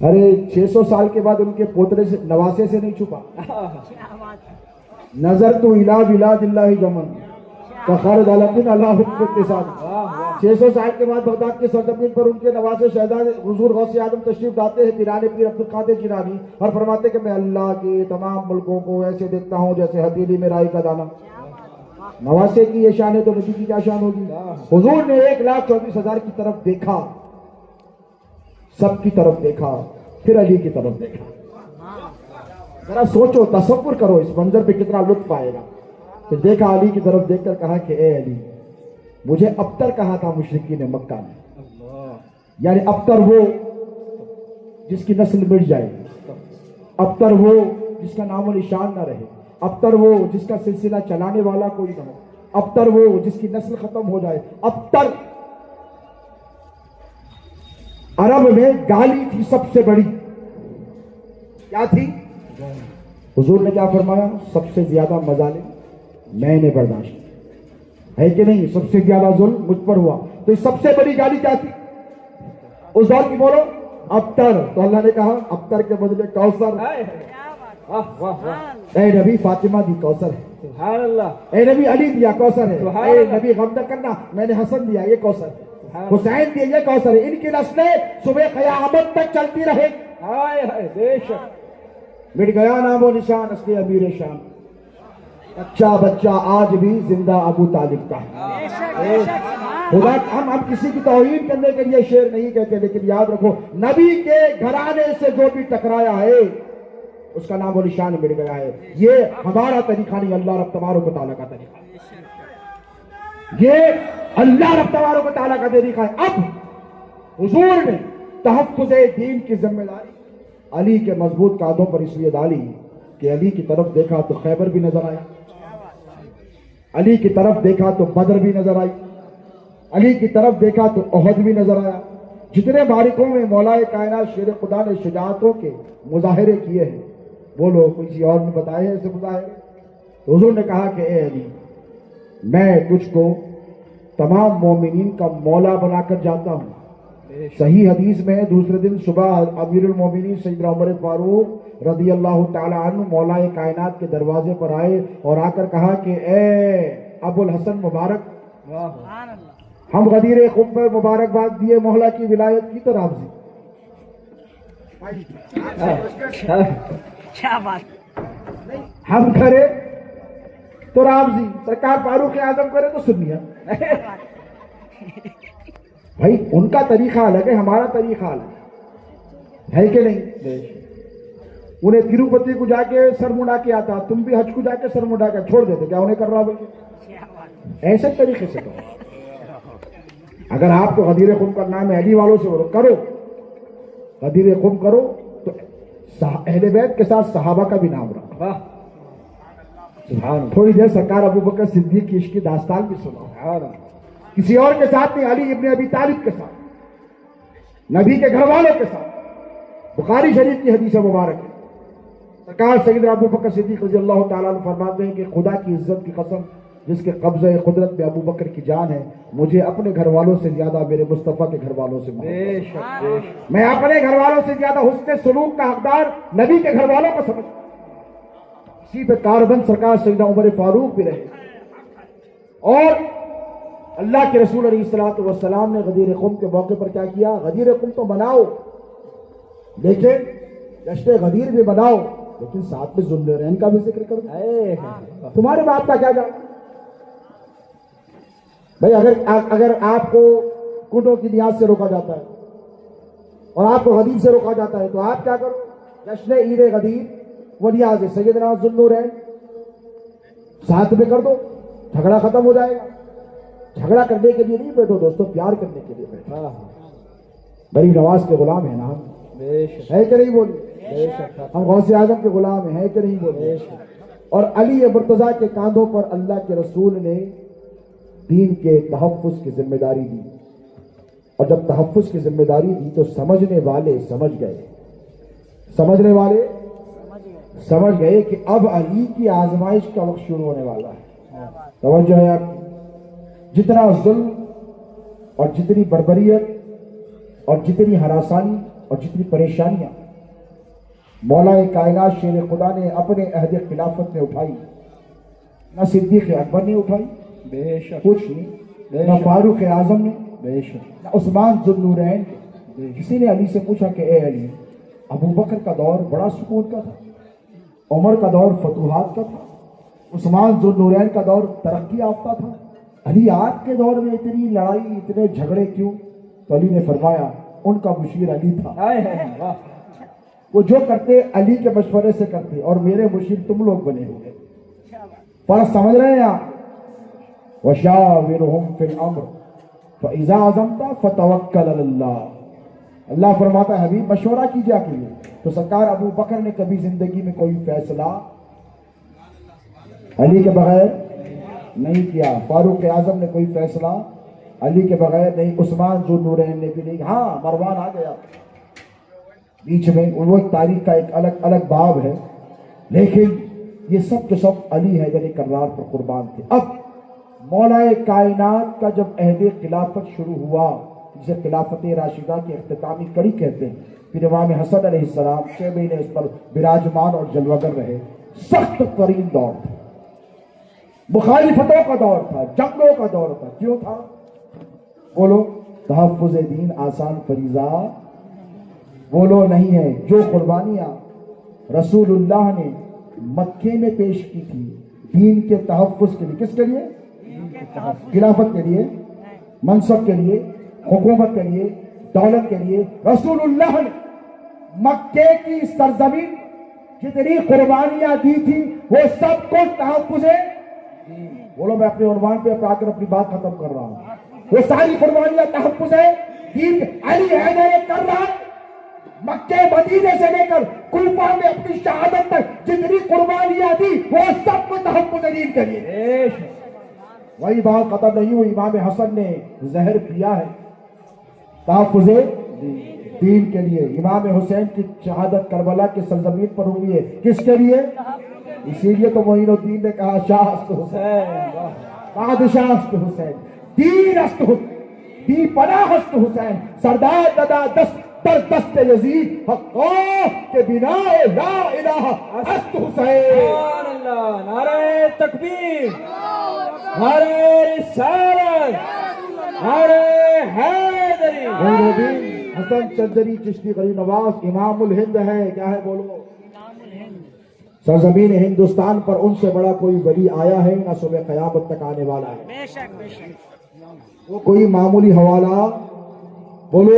ارے 600 سال کے بعد ان کے پوترے سے نواسے سے نہیں چھپا. کیا بات ہے. نظر تو الہ بلاد اللہ جمن فخر دالتن اللہ حکم کے ساتھ 600 سال کے بعد بغداد کے سرزمین پر ان کے نواسے شہزادے حضور غوث اعظم تشریف لاتے ہیں پیرانے پیر عبد القادر جیلانی, اور فرماتے کہ میں اللہ کے تمام ملکوں کو ایسے دیکھتا ہوں جیسے ہتھیلی میں رائی کا دانہ. نواسے کی یہ شان ہے تو نبی کی کیا شان ہوگی. حضور نے 1,24,000 کی طرف دیکھا, سب کی طرف دیکھا, پھر علی کی طرف دیکھا. ذرا سوچو تصور کرو اس منظر پہ کتنا لطف آئے گا. پھر دیکھا علی کی طرف دیکھ کر کہا کہ اے علی مجھے ابتر کہا تھا مشرکین مکہ نے, یعنی ابتر وہ جس کی نسل مٹ جائے, ابتر وہ جس کا نام و نشان نہ رہے, ابتر وہ جس کا سلسلہ چلانے والا کوئی نہ ہو, ابتر وہ جس کی نسل ختم ہو جائے. ابتر عرب میں گالی تھی سب سے بڑی. کیا تھی؟ حضور نے کیا فرمایا سب سے زیادہ مظالم میں نے برداشت ہے کہ نہیں, سب سے زیادہ ظلم مجھ پر ہوا. تو یہ سب سے بڑی گالی کیا تھی اس دور کی؟ بولو ابتر. تو اللہ نے کہا ابتر کے بدلے کوثر. واہ واہ واہ. اے نبی فاطمہ دی کوثر ہے, سبحان اللہ. اے نبی علی دیا کوثر ہے, سبحان اے اللہ. نبی غم نہ کرنا میں نے حسن دیا یہ کوثر ہے, سبحان حسین دیا یہ کوثر ہے. ان کی نسلیں صبح قیامت تک چلتی رہے. ہائے ہائے بے شک. مٹ گیا نام و نشان اصلی امیر شام, اچھا بچہ آج بھی زندہ ابو طالب کا ہے. بے شک بے شک. سبحان خدا ہم کسی کی توہین کرنے کے لیے شعر نہیں کہتے, لیکن یاد رکھو نبی کے گھرانے سے جو بھی ٹکرایا ہے اس کا نام و نشان مٹ گیا ہے. یہ ہمارا طریقہ نہیں, اللہ رب تبارک و تعالیٰ کا طریقہ ہے. یہ اللہ رب تبارک و تعالیٰ کا طریقہ ہے. اب حضور نے تحفظ دین کی ذمہ داری علی کے مضبوط قدموں پر اس لیے ڈالی کہ علی کی طرف دیکھا تو خیبر بھی نظر آیا, علی کی طرف دیکھا تو بدر بھی نظر آئی, علی کی طرف دیکھا تو احد بھی نظر آیا. جتنے معرکوں میں مولا کائنات شیر خدا نے شجاعتوں کے مظاہرے کیے ہیں وہ لوگ کسی اور نے بتائے ہیں اسے مظاہرے. حضور نے کہا کہ اے علی میں تجھ کو تمام مومنین کا مولا بنا کر جاتا ہوں. صحیح حدیث میں دوسرے دن صبح امیر المومنین سیدنا عمر فاروق رضی اللہ تعالی عنہ مولا کائنات کے دروازے پر آئے اور آ کر کہا کہ اے ابو الحسن مبارک, سبحان اللہ. ہم غدیر خم پر مبارکباد دیے مولا کی ولایت کی تو راضی. کیا بات. ہم کرے تو راضی, سرکار فاروق اعظم کرے تو سنیا. بھائی ان کا طریقہ الگ ہے, ہمارا طریقہ الگ ہے کہ نہیں. انہیں تروپتی کو جا کے سر مڑا کے آتا, تم بھی حج کو جا کے سر مڑا کے چھوڑ دیتے, کیا انہیں کر رہا بھائی؟ کیا بات. ایسے طریقے سے کرو. اگر آپ کو غدیر خم کرنا ہے علی والوں سے کرو, غدیر خم کرو تو اہل بیت کے ساتھ صحابہ کا بھی نام رکھو. واہ. سبحان. تھوڑی دیر سرکار ابو بکر صدیق کی عشق کی داستان بھی سناؤ, کسی اور کے ساتھ نہیں, علی ابن ابی طالب کے ساتھ, نبی کے گھر والوں کے ساتھ. بخاری شریف کی حدیث مبارک ہے, سرکار سیدنا ابو بکر صدیق رضی اللہ تعالیٰ عنہ فرماتے ہیں کہ خدا کی عزت کی قسم جس کے قبضہ قدرت میں ابو بکر کی جان ہے, مجھے اپنے گھر والوں سے زیادہ میرے مصطفیٰ کے گھر والوں سے محبت ہے. بے شک بے شک. میں اپنے گھر والوں سے زیادہ حسن سلوک کا حقدار نبی کے گھر والوں کو سمجھتا ہوں. اسی پہ کاربند سرکار سیدنا عمر فاروق بھی رہے. اور اللہ کے رسول علیہ الصلوۃ والسلام نے غدیر خم کے موقع پر کیا غدیر خم تو مناؤ, لیکن جشن غدیر بھی مناؤ, لیکن ساتھ میں ذوالنورین کا بھی ذکر کر دو. اے تمہارے باپ کا کیا جان؟ بھائی اگر آپ کو کنڈوں کی نیاز سے روکا جاتا ہے اور آپ کو غدیر سے روکا جاتا ہے تو آپ کیا کرو؟ جشن عید غدیر و نیاز سیدنا ذوالنورین ساتھ میں کر دو، جھگڑا ختم ہو جائے گا. جھگڑا کرنے کے لیے نہیں بیٹھو دوستو، پیار کرنے کے لیے بیٹھو. غریب نواز کے غلام ہیں نا ہم، بے شک ہے کہ نہیں بولے؟ بے شک ہم غوث اعظم کے غلام ہیں، ہے کہ نہیں بولے؟ اور علی مرتضیٰ کے کاندھوں پر اللہ کے رسول نے دین کے تحفظ کی ذمہ داری دی، اور جب تحفظ کی ذمہ داری دی تو سمجھنے والے سمجھ گئے، سمجھنے والے سمجھ گئے کہ اب علی کی آزمائش کا وقت شروع ہونے والا ہے. توجہ ہے آپ کی. جتنا ظلم اور جتنی بربریت اور جتنی ہراسانی اور جتنی پریشانیاں مولا کائنات شیر خدا نے اپنے عہد خلافت میں اٹھائی، نہ صدیق اکبر نے اٹھائی، بے شک کچھ نہیں، نہ فاروق اعظم نے، بے شک نہ عثمان ذوالنورین نے. کسی نے علی سے پوچھا کہ اے علی، ابو بکر کا دور بڑا سکون کا تھا، عمر کا دور فتوحات کا تھا، عثمان ذوالنورین کا دور ترقی یافتہ تھا، علی آپ کے دور میں اتنی لڑائی اتنے جھگڑے کیوں؟ تو علی نے فرمایا ان کا مشیر علی تھا، واہ وہ جو کرتے علی کے مشورے سے کرتے، اور میرے مشیر تم لوگ بنے ہوئے. فرق سمجھ رہے ہیں آپ؟ وشاورہم فی الامر فاذا عزمت فتوکل علی اللہ. اللہ فرماتا ہے حبیب مشورہ کیجیے کے لیے. تو سرکار ابو بکر نے کبھی زندگی میں کوئی فیصلہ علی کے بغیر نہیں کیا، فاروق اعظم نے کوئی فیصلہ علی کے بغیر نہیں، عثمان ذوالنورین نے بھی نہیں. ہاں مروان آ گیا بیچ میں، وہ ایک تاریخ کا ایک الگ باب ہے، لیکن یہ سب کے سب علی حیدر کرار پر قربان تھے. اب مولا کائنات کا جب عہد خلافت شروع ہوا، جسے خلافت راشدہ کی اختتامی کڑی کہتے ہیں، پھر امام حسن علیہ السلام 6 مہینے اس پر براجمان اور جلوگر رہے. سخت ترین دور تھا، مخالفتوں کا دور تھا، جنگوں کا دور تھا. کیوں تھا بولو؟ تحفظ دین آسان فریضہ بولو نہیں ہے. جو قربانیاں رسول اللہ نے مکے میں پیش کی تھی دین کے تحفظ کے لیے، کس کے لیے؟ خلافت کے لیے، منصب کے لیے، حکومت کے لیے، دولت کے لیے، رسول اللہ نے مکے کی سرزمین جتنی قربانیاں دی تھی وہ سب کو تحفظ ہے. بولو میں اپنے عنوان پہ آ کر اپنی بات ختم کر رہا ہوں. وہ ساری قربانیاں تحفظ ہے دین. علی حیدر کر رہا ہے مکے مدینے سے لے کر کوفہ میں اپنی شہادت تک جتنی قربانیاں دی وہ سب کو تحفظ دین کے لیے. وہی بات ختم نہیں ہوئی. امام حسن نے زہر پیا ہے تحفظ دین کے لیے. امام حسین کی شہادت کربلا کے سرزمین پر ہوئی ہے، کس کے لیے؟ اسی لیے تو معین الدین نے کہا شاہ است حسین، بادشاہ است حسین، دین است حسین، دی پناہ است حسین، سردار ددا دست در دست یزید حقا کے بنا لا الہ است حسین. سبحان اللہ. نعرہ تکبیر، نعرہ رسالت، نعرہ حیدری. معین الدین حسن چندری چشتی غریب نواز امام الہند ہے. کیا ہے بولو؟ سرزمین ہندوستان پر ان سے بڑا کوئی ولی آیا ہے نہ صبح قیامت تک آنے والا ہے. بے شک بے شک. وہ کوئی معمولی حوالہ بولو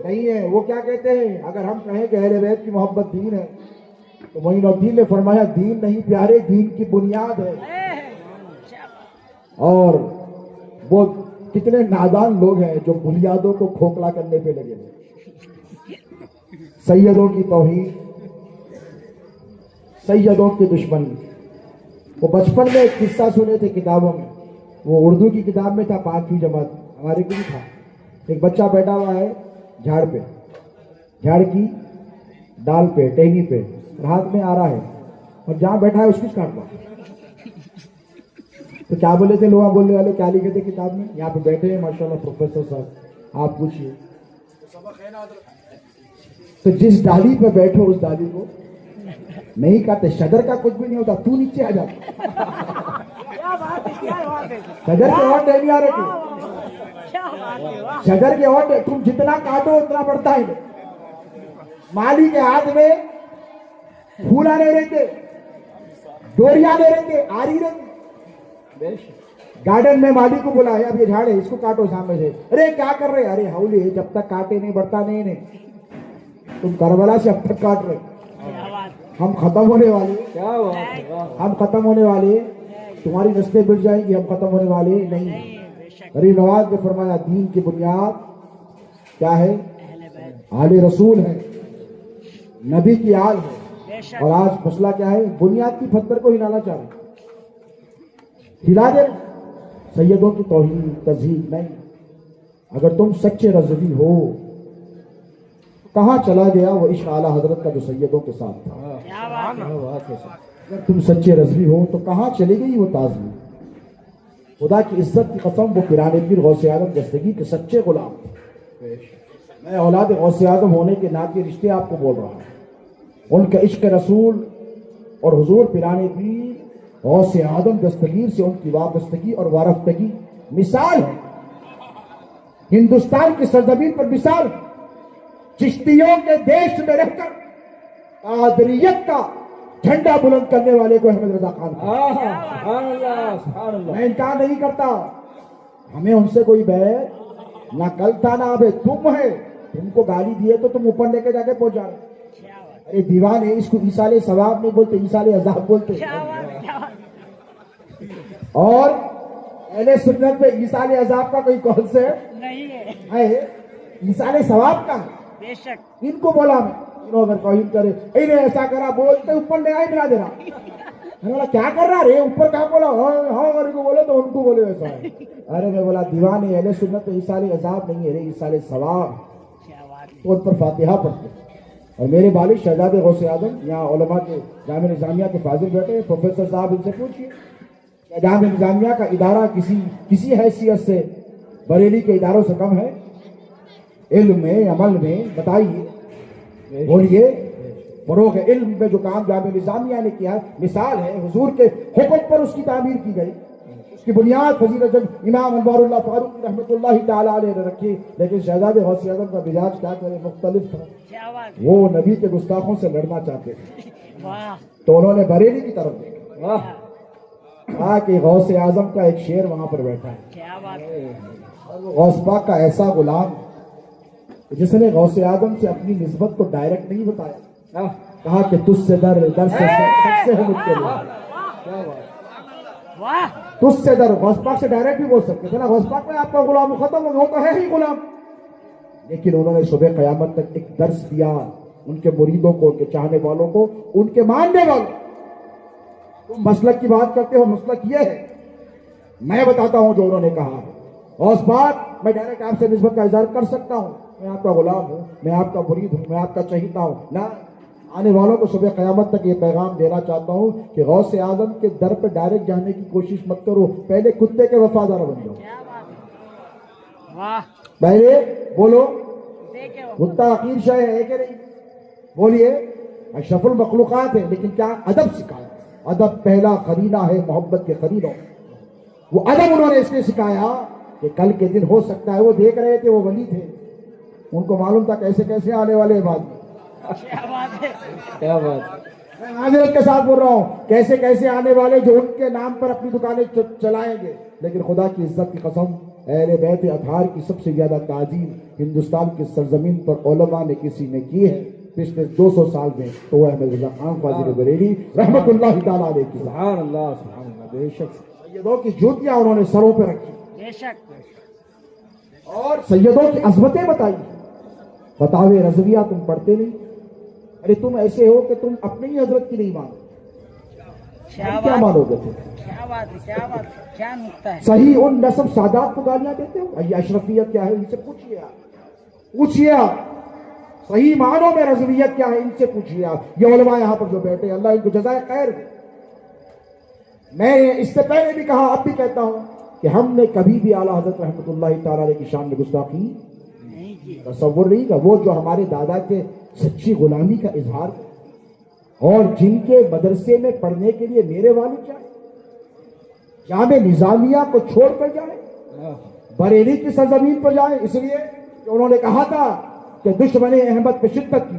نہیں ہے. وہ کیا کہتے ہیں؟ اگر ہم کہیں کہ اہل بیت کی محبت دین ہے تو معین الدین نے فرمایا دین نہیں پیارے، دین کی بنیاد ہے. اور وہ کتنے نادان لوگ ہیں جو بنیادوں کو کھوکھلا کرنے پہ لگے ہیں. سیدوں کی توہین، سیدوں کی دشمنی. وہ بچپن میں ایک قصہ سنے تھے کتابوں میں، وہ اردو کی کتاب میں تھا 5ویں جماعت، ہمارے کو بھی تھا. ایک بچہ بیٹھا ہوا ہے جھاڑ پہ، جھاڑ کی ڈال پہ، ٹہنی پہ، ہاتھ میں آ رہا ہے اور جہاں بیٹھا ہے اس کو کاٹ رہا. تو کیا بولے تھے لوگ بولنے والے، کیا لکھے تھے کتاب میں؟ یہاں پہ بیٹھے ہیں ماشاءاللہ پروفیسر صاحب، آپ پوچھئے تو جس ڈالی پہ بیٹھو اس ڈالی کو نہیں کہتے. شجر کا کچھ بھی نہیں ہوتا، تو نیچے آ جاتا. کیا بات ہے، کیا بات ہے، شجر کے اور ٹہنی آ رہے تھے، کیا بات ہے. واہ. شجر کے اور تم جتنا کاٹو اتنا بڑھتا ہے. مالی کے ہاتھ میں پھول آنے رہتے, ڈوری آنے رہتے, آری رہتے. گارڈن میں مالی کو بولا ہے اب یہ جھاڑ ہے اس کو کاٹو سامنے سے. ارے کیا کر رہے, ارے ہاؤلی جب تک کاٹے نہیں بڑھتا نہیں. تم کربلا سے اب تک کاٹ رہے, ہم ختم ہونے والے, کیا بات ہے, واہ. ہم ختم ہونے والے, تمہاری نسلیں مٹ جائیں گی, ہم ختم ہونے والے نہیں. غریب نواز نے فرمایا دین کی بنیاد کیا ہے؟ آل رسول ہے, نبی کی آل ہے. اور آج مسئلہ کیا ہے؟ بنیاد کی پتھر کو ہلانا چاہ رہے, ہلا دے. سیدوں کی توہین تذہیب نہیں. اگر تم سچے رضوی ہو, کہاں چلا گیا وہ عشق اعلیٰ حضرت کا جو سیدوں کے ساتھ تھا؟ کیا بات ہے. اگر تم سچے رضوی ہو تو کہاں چلی گئی وہ تازمی؟ خدا کی عزت کی قسم وہ پیران پیر غوث اعظم دستگیر کے سچے غلام. میں اولاد غوث اعظم ہونے کے ناطے رشتے آپ کو بول رہا ہوں. ان کے عشق رسول اور حضور پیران پیر غوث اعظم دستگیر سے ان کی وابستگی اور وارفتگی مثال ہے. ہندوستان کی سرزمین پر مثال ہے. چشتیوں کے دیش میں رہ کر قادریت کا جھنڈا بلند کرنے والے کو احمد رضا خان کا. سبحان اللہ, سبحان اللہ. میں انکار نہیں کرتا, ہمیں ان سے کوئی بیر نہ کل تھا نہ اب. تم ہے, تم کو گالی دیے تو تم اوپر لے کے جا کے پہنچا رہے. ارے دیوان ہے, اس کو ایصال ثواب نہیں بولتے, ایصال عذاب بولتے. اور اہل سنت میں ایصال عذاب کا کوئی کون سے ہے؟ ایصال ثواب کا ہے. بے شک. ان کو بولا میں, انہوں اگر توہین کرے انہیں ایسا کرا بولتے اوپر لے آئے ملا دے رہا. میں بولا کیا کر رہا رے, اوپر کہاں بولا, ہاں اگر کو بولے تو ان کو بولے ویسا ہے. ارے میں بولا دیوان ہے, اہل سنت میں ایصال عذاب نہیں ہے, ایصال ثواب. تو ان پر فاتحہ پڑھتے. اور میرے والد شہزادے غوث اعظم یہاں علماء کے جامعہ نظامیہ کے فاضل بیٹھے, پروفیسر صاحب ان سے پوچھیے جامعہ نظامیہ کا ادارہ کسی حیثیت سے بریلی کے اداروں سے کم ہے؟ علم میں, عمل میں بتائیے, بولیے. فروغ علم میں جو کام جامعہ نظامیہ نے کیا مثال ہے. حضور کے حکم پر اس کی تعمیر کی گئی, اس کی بنیاد فضیلت امام انوار اللہ فاروق رحمۃ اللہ تعالیٰ علیہ نے رکھی. لیکن شہزادے غوث اعظم کا مزاج کیا کرے, مختلف تھا. وہ نبی کے گستاخوں سے لڑنا چاہتے تھے, تو انہوں نے بریلی کی طرف دیکھا. کہا کہ غوث اعظم کا ایک شیر وہاں پر بیٹھا ہے, اور وہ غوث پاک کا ایسا غلام جس نے غوث اعظم سے اپنی نسبت کو ڈائریکٹ نہیں بتایا. کہا کہ تجھ سے در سے سب سے ہے مجھ کے لیے. تجھ سے در, غوث پاک سے ڈائریکٹ بھی بول سکتے تھے نا, غوث پاک میں آپ کا غلام ختم ہو گیا, وہ تو ہے ہی غلام. لیکن انہوں نے صبح قیامت تک ایک درس دیا ان کے مریدوں کو, ان کے چاہنے والوں کو, ان کے ماننے والوں. تم مسلک کی بات کرتے ہو, مسلک یہ ہے, میں بتاتا ہوں جو انہوں نے کہا. غوث پاک میں ڈائریکٹ آپ سے نسبت کا اظہار کر سکتا ہوں, میں آپ کا غلام ہوں, میں آپ کا مرید ہوں, میں آپ کا چہیتا ہوں. نہ آنے والوں کو صبح قیامت تک یہ پیغام دینا چاہتا ہوں کہ غوث اعظم کے در پہ ڈائریکٹ جانے کی کوشش مت کرو, پہلے کتے کے وفادار بن جاؤ. پہلے بولو کتا عقیر شے ہے کہ نہیں, بولیے. اشرف المخلوقات ہے, لیکن کیا ادب سکھایا. ادب پہلا قرینہ ہے محبت کے قرینوں. وہ ادب انہوں نے اس لیے سکھایا کہ کل کے دن ہو سکتا ہے, وہ دیکھ رہے تھے, وہ ولی تھے, ان کو معلوم تھا کیسے کیسے آنے والے بعد میں. کیا بات. میں معذرت کے ساتھ بول رہا ہوں, کیسے کیسے آنے والے جو ان کے نام پر اپنی دکانیں چلائیں گے. لیکن خدا کی عزت کی قسم, اہل بیت اطہار کی سب سے زیادہ تعظیم ہندوستان کی سرزمین پر علماء نے کسی نے کی ہے پچھلے 200 سال میں, تو وہ احمد رضا خان فاضل بریلی رحمت اللہ تعالیٰ علیہ کی. سبحان اللہ, سبحان اللہ. بے شک سیدوں کی جوتیاں انہوں نے سروں پہ رکھی, بے شک. اور سیدوں کی عظمتیں بتائی. فتاوی رضویہ تم پڑھتے نہیں. ارے تم ایسے ہو کہ تم اپنے ہی حضرت کی نہیں مانو, کیا مانو گے تم؟ کیا نقطہ ہے. صحیح ان نسب سادات کو گالیاں دیتے ہو. یہ اشرفیت کیا ہے, ان سے پوچھیے آپ, پوچھیے آپ. صحیح معنوں میں رضویت کیا ہے, ان سے پوچھیے آپ. یہ علماء یہاں پر جو بیٹھے, اللہ ان کو جزائے خیر دے. میں اس سے پہلے بھی کہا, اب بھی کہتا ہوں کہ ہم نے کبھی بھی اعلیٰ حضرت رحمۃ اللہ تعالیٰ علیہ کی شان میں گستاخی تصور نہیں کا. وہ جو ہمارے دادا کے سچی غلامی کا اظہار, اور جن کے مدرسے میں پڑھنے کے لیے میرے والد جائیں, جامع نظامیہ کو چھوڑ کر جائیں, بریلی کی سرزمین پر جائیں, اس لیے کہ انہوں نے کہا تھا کہ دشمن احمد پہ شدت کی,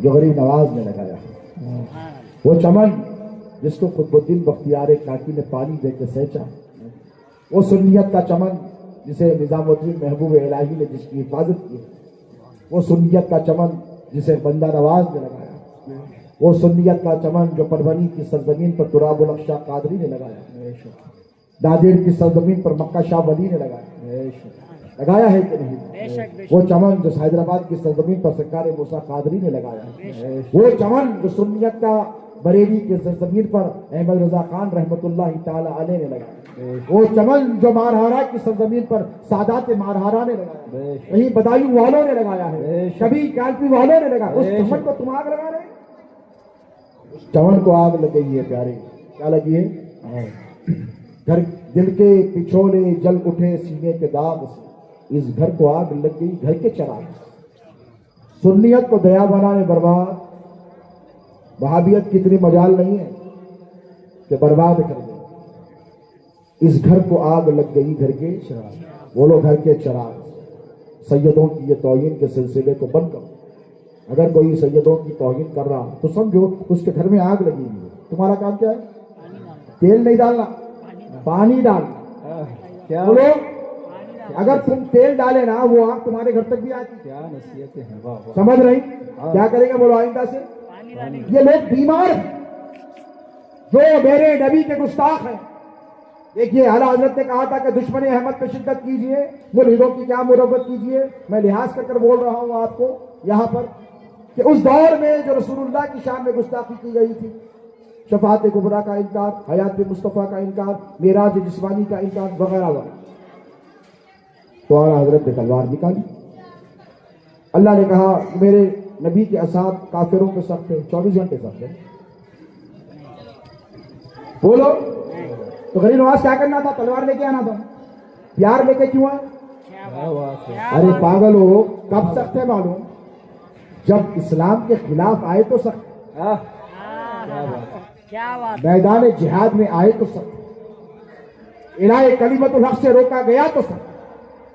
جو غریب نواز نے لگایا، وہ چمن جس کو قطب بختیار کاکی نے پانی دے کے سینچا، وہ سنیت کا چمن جسے نظام الدین محبوب الہی نے جس کی حفاظت کی، وہ سنیت کا چمن جسے بندہ نواز نے لگایا، وہ سنیت کا چمن جو پروانی کی سرزمین پر تراب الخشا قادری نے لگایا، نادر کی سرزمین پر مکہ شاہ ولی نے لگایا ہے کہ نہیں؟ وہ چمن جو حیدرآباد کی سرزمین پر سرکار موسیٰ قادری نے لگایا، وہ چمن جو سنیت کا بریلی کی سرزمین پر احمد رضا خان رحمت اللہ تعالی علیہ نے لگایا، وہ چمن جو مارہارا کی سرزمین پر سادات مارہارا نے لگایا، کہیں بدایوں والوں نے لگایا ہے، کبھی کالپی والوں نے لگایا، اس چمن کو تم آگ لگا رہے ہیں؟ اس چمن کو آگ لگ گئی ہے پیارے، کیا لگی ہے؟ گھر دل کے پچھولے جل اٹھے سینے کے داغ سے، اس گھر کو آگ لگ گئی گھر کے چراغ سے، سنیت کو دیا بنانے برباد، وہابیت کی اتنی مجال نہیں ہے کہ برباد کر دے، اس گھر کو آگ لگ گئی گھر کے چراغ، بولو گھر کے چراغ۔ سیدوں کی یہ توہین کے سلسلے کو بند کرو، اگر کوئی سیدوں کی توہین کر رہا تو سمجھو اس کے گھر میں آگ لگی ہوئی ہے، تمہارا کام کیا ہے؟ تیل نہیں ڈالنا، پانی ڈالنا، کیا بولو اگر تم تیل ڈالے نا وہ آگ تمہارے گھر تک بھی آتی، کیا نصیحتیں ہیں، واہ واہ، سمجھ رہی؟ کیا کریں گے بولو آئندہ سے؟ یہ لوگ بیمار ہیں جو میرے نبی کے گستاخ ہیں۔ دیکھیے اعلیٰ حضرت نے کہا تھا کہ دشمن احمد پہ شدت کیجئے، ملحدوں کی کیا مربت کیجئے، میں لحاظ کر کر بول رہا ہوں آپ کو یہاں پر کہ اس دور میں جو رسول اللہ کی شان میں گستاخی کی گئی تھی، شفاعت کبریٰ کا انکار، حیات مصطفیٰ کا انکار، معراج جسمانی کا انکار وغیرہ وغیرہ، تو اعلیٰ حضرت نے تلوار نکالی۔ اللہ نے کہا میرے نبی کے اصحاب کافروں پہ سخت ہے، 24 گھنٹے سخت ہے، بولو تو غریب نواز کیا کرنا تھا؟ تلوار لے کے آنا تھا، پیار لے کے کیوں آئے؟ ارے پاگل ہو، کب سخت ہے معلوم؟ جب اسلام کے خلاف آئے تو سخت، کیا بات، میدان جہاد میں آئے تو سخت، الہ کلمت الحق سے روکا گیا تو سخت،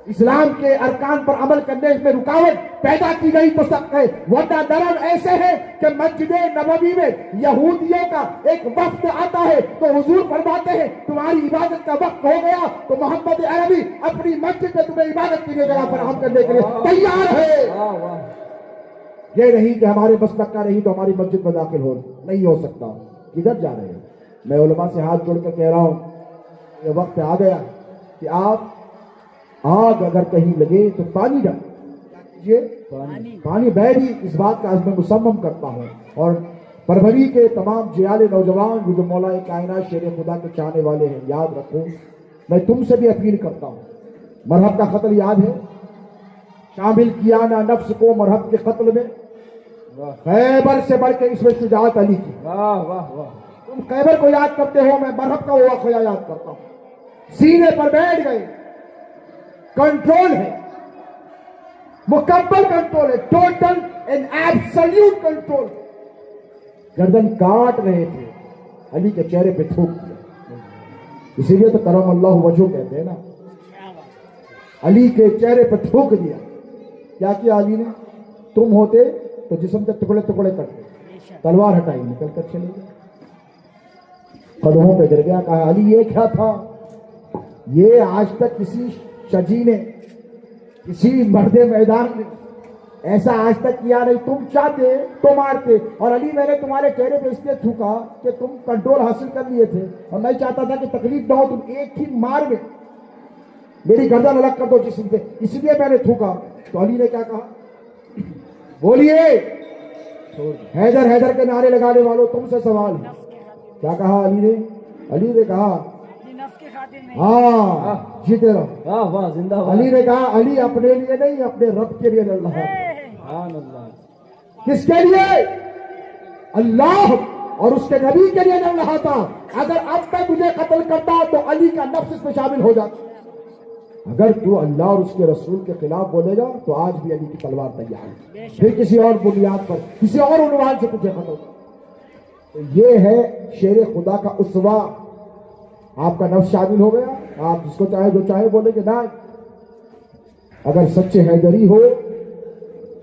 اسلام کے ارکان پر عمل کرنے میں رکاوٹ پیدا کی گئی تو سخت ہے، ورنہ درم ایسے ہے کہ مسجد نبوی میں یہودیوں کا ایک وفد آتا ہے تو حضور فرماتے ہیں تمہاری عبادت کا وقت ہو گیا تو محمد عربی اپنی مسجد میں تمہیں عبادت کی جگہ فراہم کرنے کے لیے تیار ہے۔ یہ نہیں کہ ہمارے مسلک کا نہیں تو ہماری مسجد میں داخل ہو، نہیں ہو سکتا، کدھر جا رہے ہیں؟ میں علماء سے ہاتھ جوڑ کر کہہ رہا ہوں یہ وقت آ گیا کہ آپ آگ اگر کہیں لگے تو پانی ڈال کیجیے، پانی میں بھی اس بات کا عزم مصمم کرتا ہوں، اور پروری کے تمام جیال نوجوان جو مولا کائنات شیر خدا کے چاہنے والے ہیں، یاد رکھو میں تم سے بھی اپیل کرتا ہوں، مرحب کا قتل یاد ہے؟ شامل کیا نہ نفس کو مرحب کے قتل میں، خیبر سے بڑھ کے اس میں شجاعت علی کی، واہ واہ واہ، تم خیبر کو یاد کرتے ہو، میں مرحب کا وہ واقعہ یاد کرتا ہوں، سینے پر بیٹھ گئے، کنٹرول ہے، مکمل کنٹرول ہے، ٹوٹل اینڈ ایبسلیوٹ کنٹرول، گردن کاٹ رہے تھے، علی کے چہرے پہ تھوک دیا، اسی لیے تو کرم اللہ وجہہ کہتے ہیں نا، علی کے چہرے پہ تھوک دیا، کیا کیا علی نے؟ تم ہوتے تو جسم کے ٹکڑے ٹکڑے کرتے، تلوار ہٹائی نکل کر چلے گئے، قدموں پہ گر گیا، کہا علی یہ کیا تھا؟ یہ آج تک کسی شجی نے، کسی مرد میدان نے ایسا آج تک کیا نہیں، تم چاہتے تو مارتے، اور علی میں نے تمہارے چہرے پہ اس لیے تھوکا کہ تم کنٹرول حاصل کر لیے تھے، اور میں چاہتا تھا کہ تکلیف نہ ہو، تم ایک ہی مار میں میری گردن الگ کر دو جسم سے، اس لیے میں نے تھوکا۔ تو علی نے کیا کہا؟ بولیے، حیدر حیدر کے نعرے لگانے والوں تم سے سوال ہے، کیا کہا علی نے؟ علی نے کہا ہاں جیتے رہو، واہ واہ، زندہ باد، علی نے کہا علی اپنے لیے نہیں اپنے رب کے لیے لڑ رہا ہے، سبحان اللہ، کس کے لیے؟ اللہ اور اس کے نبی کے لیے لڑ رہا تھا، اگر اب تک مجھے قتل کرتا تو علی کا نفس اس میں شامل ہو جاتا، اگر تو اللہ اور اس کے رسول کے خلاف بولے گا تو آج بھی علی کی تلوار تیار ہے، پھر کسی اور بنیاد پر کسی اور عنوان سے تجھے قتل کرتا۔ تو یہ ہے شیر خدا کا اسوہ، آپ کا نفس شامل ہو گیا، آپ جس کو چاہے جو چاہے بولے کہ نہ، اگر سچے حیدری ہو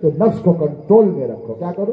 تو نفس کو کنٹرول میں رکھو، کیا کرو؟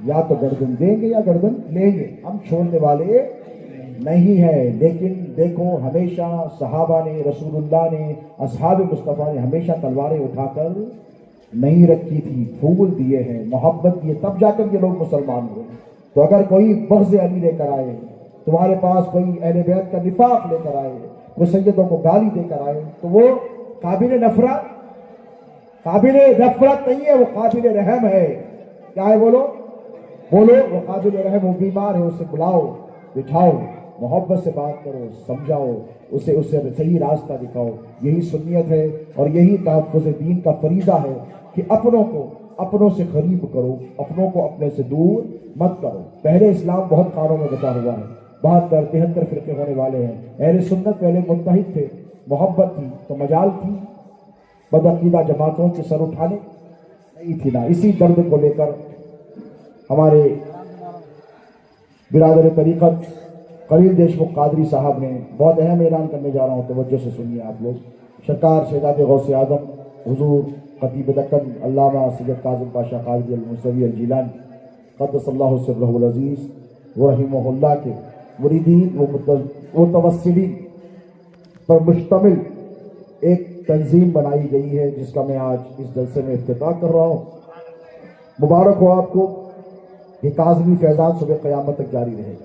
یا تو گردن دیں گے یا گردن لیں گے، ہم چھوڑنے والے نہیں ہیں۔ لیکن دیکھو ہمیشہ صحابہ نے، رسول اللہ نے، اصحاب مصطفیٰ نے ہمیشہ تلواریں اٹھا کر نہیں رکھی تھی، پھول دیے ہیں، محبت دیے، تب جا کر یہ لوگ مسلمان ہوئے۔ تو اگر کوئی بغض علی لے کر آئے، تمہارے پاس کوئی اہل بیت کا نفاق لے کر آئے، وہ سیدوں کو گالی دے کر آئے، تو وہ قابل نفرت نہیں ہے، وہ قابل رحم ہے۔ کیا ہے؟ بولو وہ قابل رحم، وہ بیمار ہے، اسے بلاؤ، بٹھاؤ، محبت سے بات کرو، سمجھاؤ، اسے صحیح راستہ دکھاؤ۔ یہی سنیت ہے اور یہی تحفظ دین کا فریضہ ہے کہ اپنوں کو اپنوں سے قریب کرو، اپنوں کو اپنے سے دور مت کرو۔ پہلے اسلام بہت کاروں میں بچا ہوا ہے، 72 73 فرقے ہونے والے ہیں۔ اہل سنت پہلے متحد تھے، محبت تھی تو مجال تھی بدعقیدہ جماعتوں کے سر اٹھانے نہیں تھی نا۔ اسی درد کو لے کر ہمارے برادر طریقت خلیل دیشمکھ قادری صاحب نے بہت اہم اعلان کرنے جا رہا ہوں، توجہ سے سنیے آپ لوگ۔ سرکار شہزاد غوث اعظم حضور خطیب دکن علامہ سید کاظم پاشا قادری الموسوی الجیلانی قدس اللہ سرہ العزیز ورحمہ اللہ کے مریدین و متوسلین پر مشتمل ایک تنظیم بنائی گئی ہے، جس کا میں آج اس جلسے میں افتتاح کر رہا ہوں۔ مبارک ہو آپ کو، یہ کاظمی فیضان صبح قیامت تک جاری رہے گا،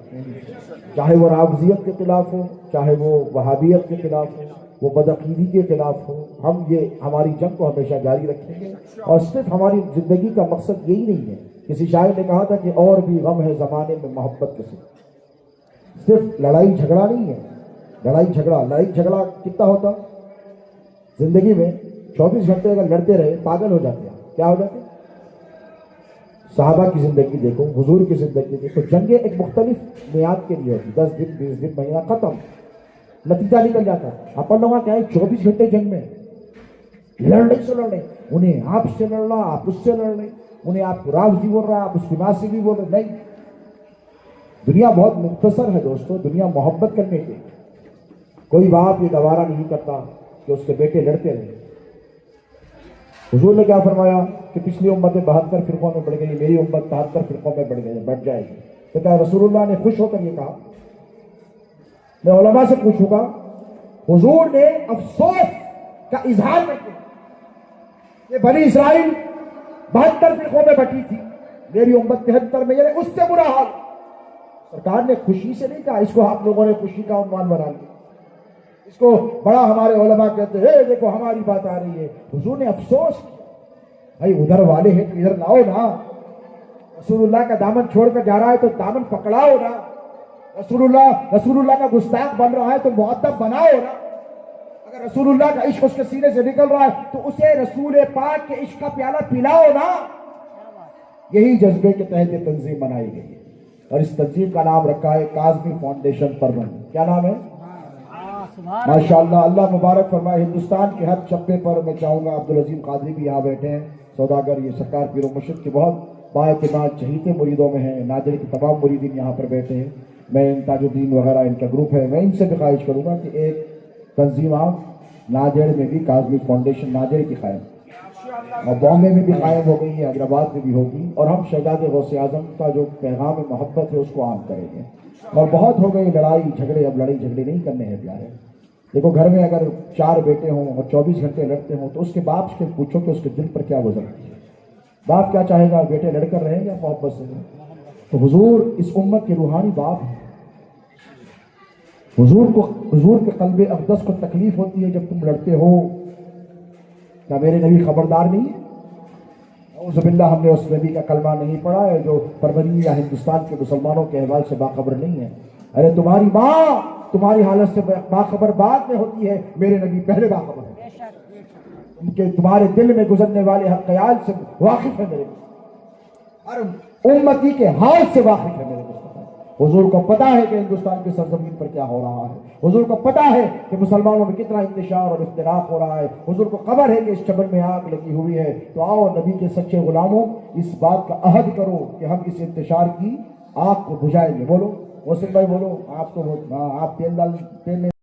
چاہے وہ رافضیت کے خلاف ہو، چاہے وہ وہابیت کے خلاف ہو، وہ بدعقیدی کے خلاف ہو، ہم ہماری جنگ کو ہمیشہ جاری رکھیں گے۔ اور صرف ہماری زندگی کا مقصد یہی نہیں ہے، کسی شاعر نے کہا تھا کہ اور بھی غم ہے زمانے میں محبت کے ساتھ، صرف لڑائی جھگڑا نہیں ہے۔ لڑائی جھگڑا کتنا ہوتا زندگی میں؟ 24 گھنٹے اگر لڑتے رہے پاگل ہو جاتے ہیں۔ کیا ہو جاتے ہیں؟ صحابہ کی زندگی دیکھو، حضور کی زندگی دیکھو، جنگیں ایک مختلف میعاد کے لیے ہوتی، 10 دن 20 دن مہینہ ختم، نتیجہ نکل جاتا ہے۔ اپن لوگوں کیا ہے 24 گھنٹے جنگ میں لڑنے سے لڑنے، انہیں آپ سے لڑ رہا، آپ اس سے لڑ رہے، انہیں آپ کو رافضی بول رہا، آپ اس کی ناصبی بول رہے۔ نہیں، دنیا بہت مختصر ہے دوستو، دنیا محبت کرنے کی۔ کوئی باپ یہ گوارا نہیں کرتا کہ اس کے بیٹے لڑتے رہے۔ حضور نے کیا فرمایا کہ پچھلی امتیں 72 فرقوں میں بڑھ گئی، میری امت 73 فرقوں میں بڑھ جائے گی۔ تو کیا رسول اللہ نے خوش ہو کر یہ کہا؟ میں علماء سے پوچھوں گا، حضور نے افسوس کا اظہار کر کے کہ بنی اسرائیل 72 فرقوں میں بٹی تھی، میری امت 73 میں، یعنی اس سے برا حال۔ سرکار نے خوشی سے نہیں کہا، اس کو آپ لوگوں نے خوشی کا عنوان بنا لیا، اس کو بڑا ہمارے علماء کہتے ہیں دیکھو ہماری بات آ رہی ہے۔ حضور نے افسوس کیا، بھائی ادھر والے ہیں تو ادھر لاؤ نا، رسول اللہ کا دامن چھوڑ کر جا رہا ہے تو دامن پکڑاؤ نا، رسول اللہ کا گستاخ بن رہا ہے تو مؤدب بناؤ نا، اگر رسول اللہ کا عشق اس کے سینے سے نکل رہا ہے تو اسے رسول پاک کے عشق کا پیالہ پلاؤ نا۔ یہی جذبے کے تحت یہ تنظیم بنائی گئی ہے، اور اس تنظیم کا نام رکھا ہے کاظمی فاؤنڈیشن پرون۔ کیا نام ہے؟ ماشاءاللہ، اللہ مبارک فرمائے۔ ہندوستان کے ہر چپے پر میں چاہوں گا، عبدالعظیم قادری بھی یہاں بیٹھے ہیں، سوداگر، یہ سرکار پیر و مرشد کے بہت بااعتماد چہیتے مریدوں میں ہیں، ناظر کے تمام مریدین یہاں پر بیٹھے ہیں، میں تاج الدین وغیرہ ان کا گروپ ہے، میں ان سے بھی خواہش کروں گا کہ ایک تنظیم آپ ناجڑ میں بھی، کاظمی فاؤنڈیشن ناجڑ کی قائم، اور بامبے میں بھی قائم ہو گئی ہے، حیدرآباد میں بھی ہوگی، اور ہم شہزاد غوث اعظم کا جو پیغام محبت ہے اس کو عام کریں گے۔ اور بہت ہو گئی لڑائی جھگڑے، اب لڑائی جھگڑے نہیں کرنے ہیں پیارے۔ دیکھو گھر میں اگر 4 بیٹے ہوں اور 24 گھنٹے لڑتے ہوں تو اس کے باپ سے پوچھو کہ اس کے دل پر کیا گزرتی ہے، باپ کیا چاہے گا؟ بیٹے لڑ کر رہیں یا محبت سے؟ تو حضور اس امت کے روحانی باپ ہیں۔ حضور کے قلب اقدس کو تکلیف ہوتی ہے جب تم لڑتے ہو، کیا میرے نبی خبردار نہیں ہے؟ اعوذ باللہ، ہم نے اس نبی کا کلمہ نہیں پڑھا ہے جو پربنی یا ہندوستان کے مسلمانوں کے احوال سے باخبر نہیں ہے؟ ارے تمہاری ماں تمہاری حالت سے باخبر بعد میں ہوتی ہے، میرے نبی پہلے باخبر ہے، ان کے تمہارے دل میں گزرنے والے ہر خیال سے واقف ہے، میرے ہر امتی کے حال سے واقف ہے میرے مصطفیٰ۔ حضور کو پتا ہے کہ ہندوستان کی سرزمین پر کیا ہو رہا ہے، حضور کو پتا ہے کہ مسلمانوں میں کتنا انتشار اور افتراق ہو رہا ہے، حضور کو خبر ہے کہ اس چمن میں آگ لگی ہوئی ہے۔ تو آؤ نبی کے سچے غلاموں، اس بات کا عہد کرو کہ ہم اس انتشار کی آگ کو بجھائیں گے۔ بولو محسن بھائی، بولو، آپ تو آپ تیل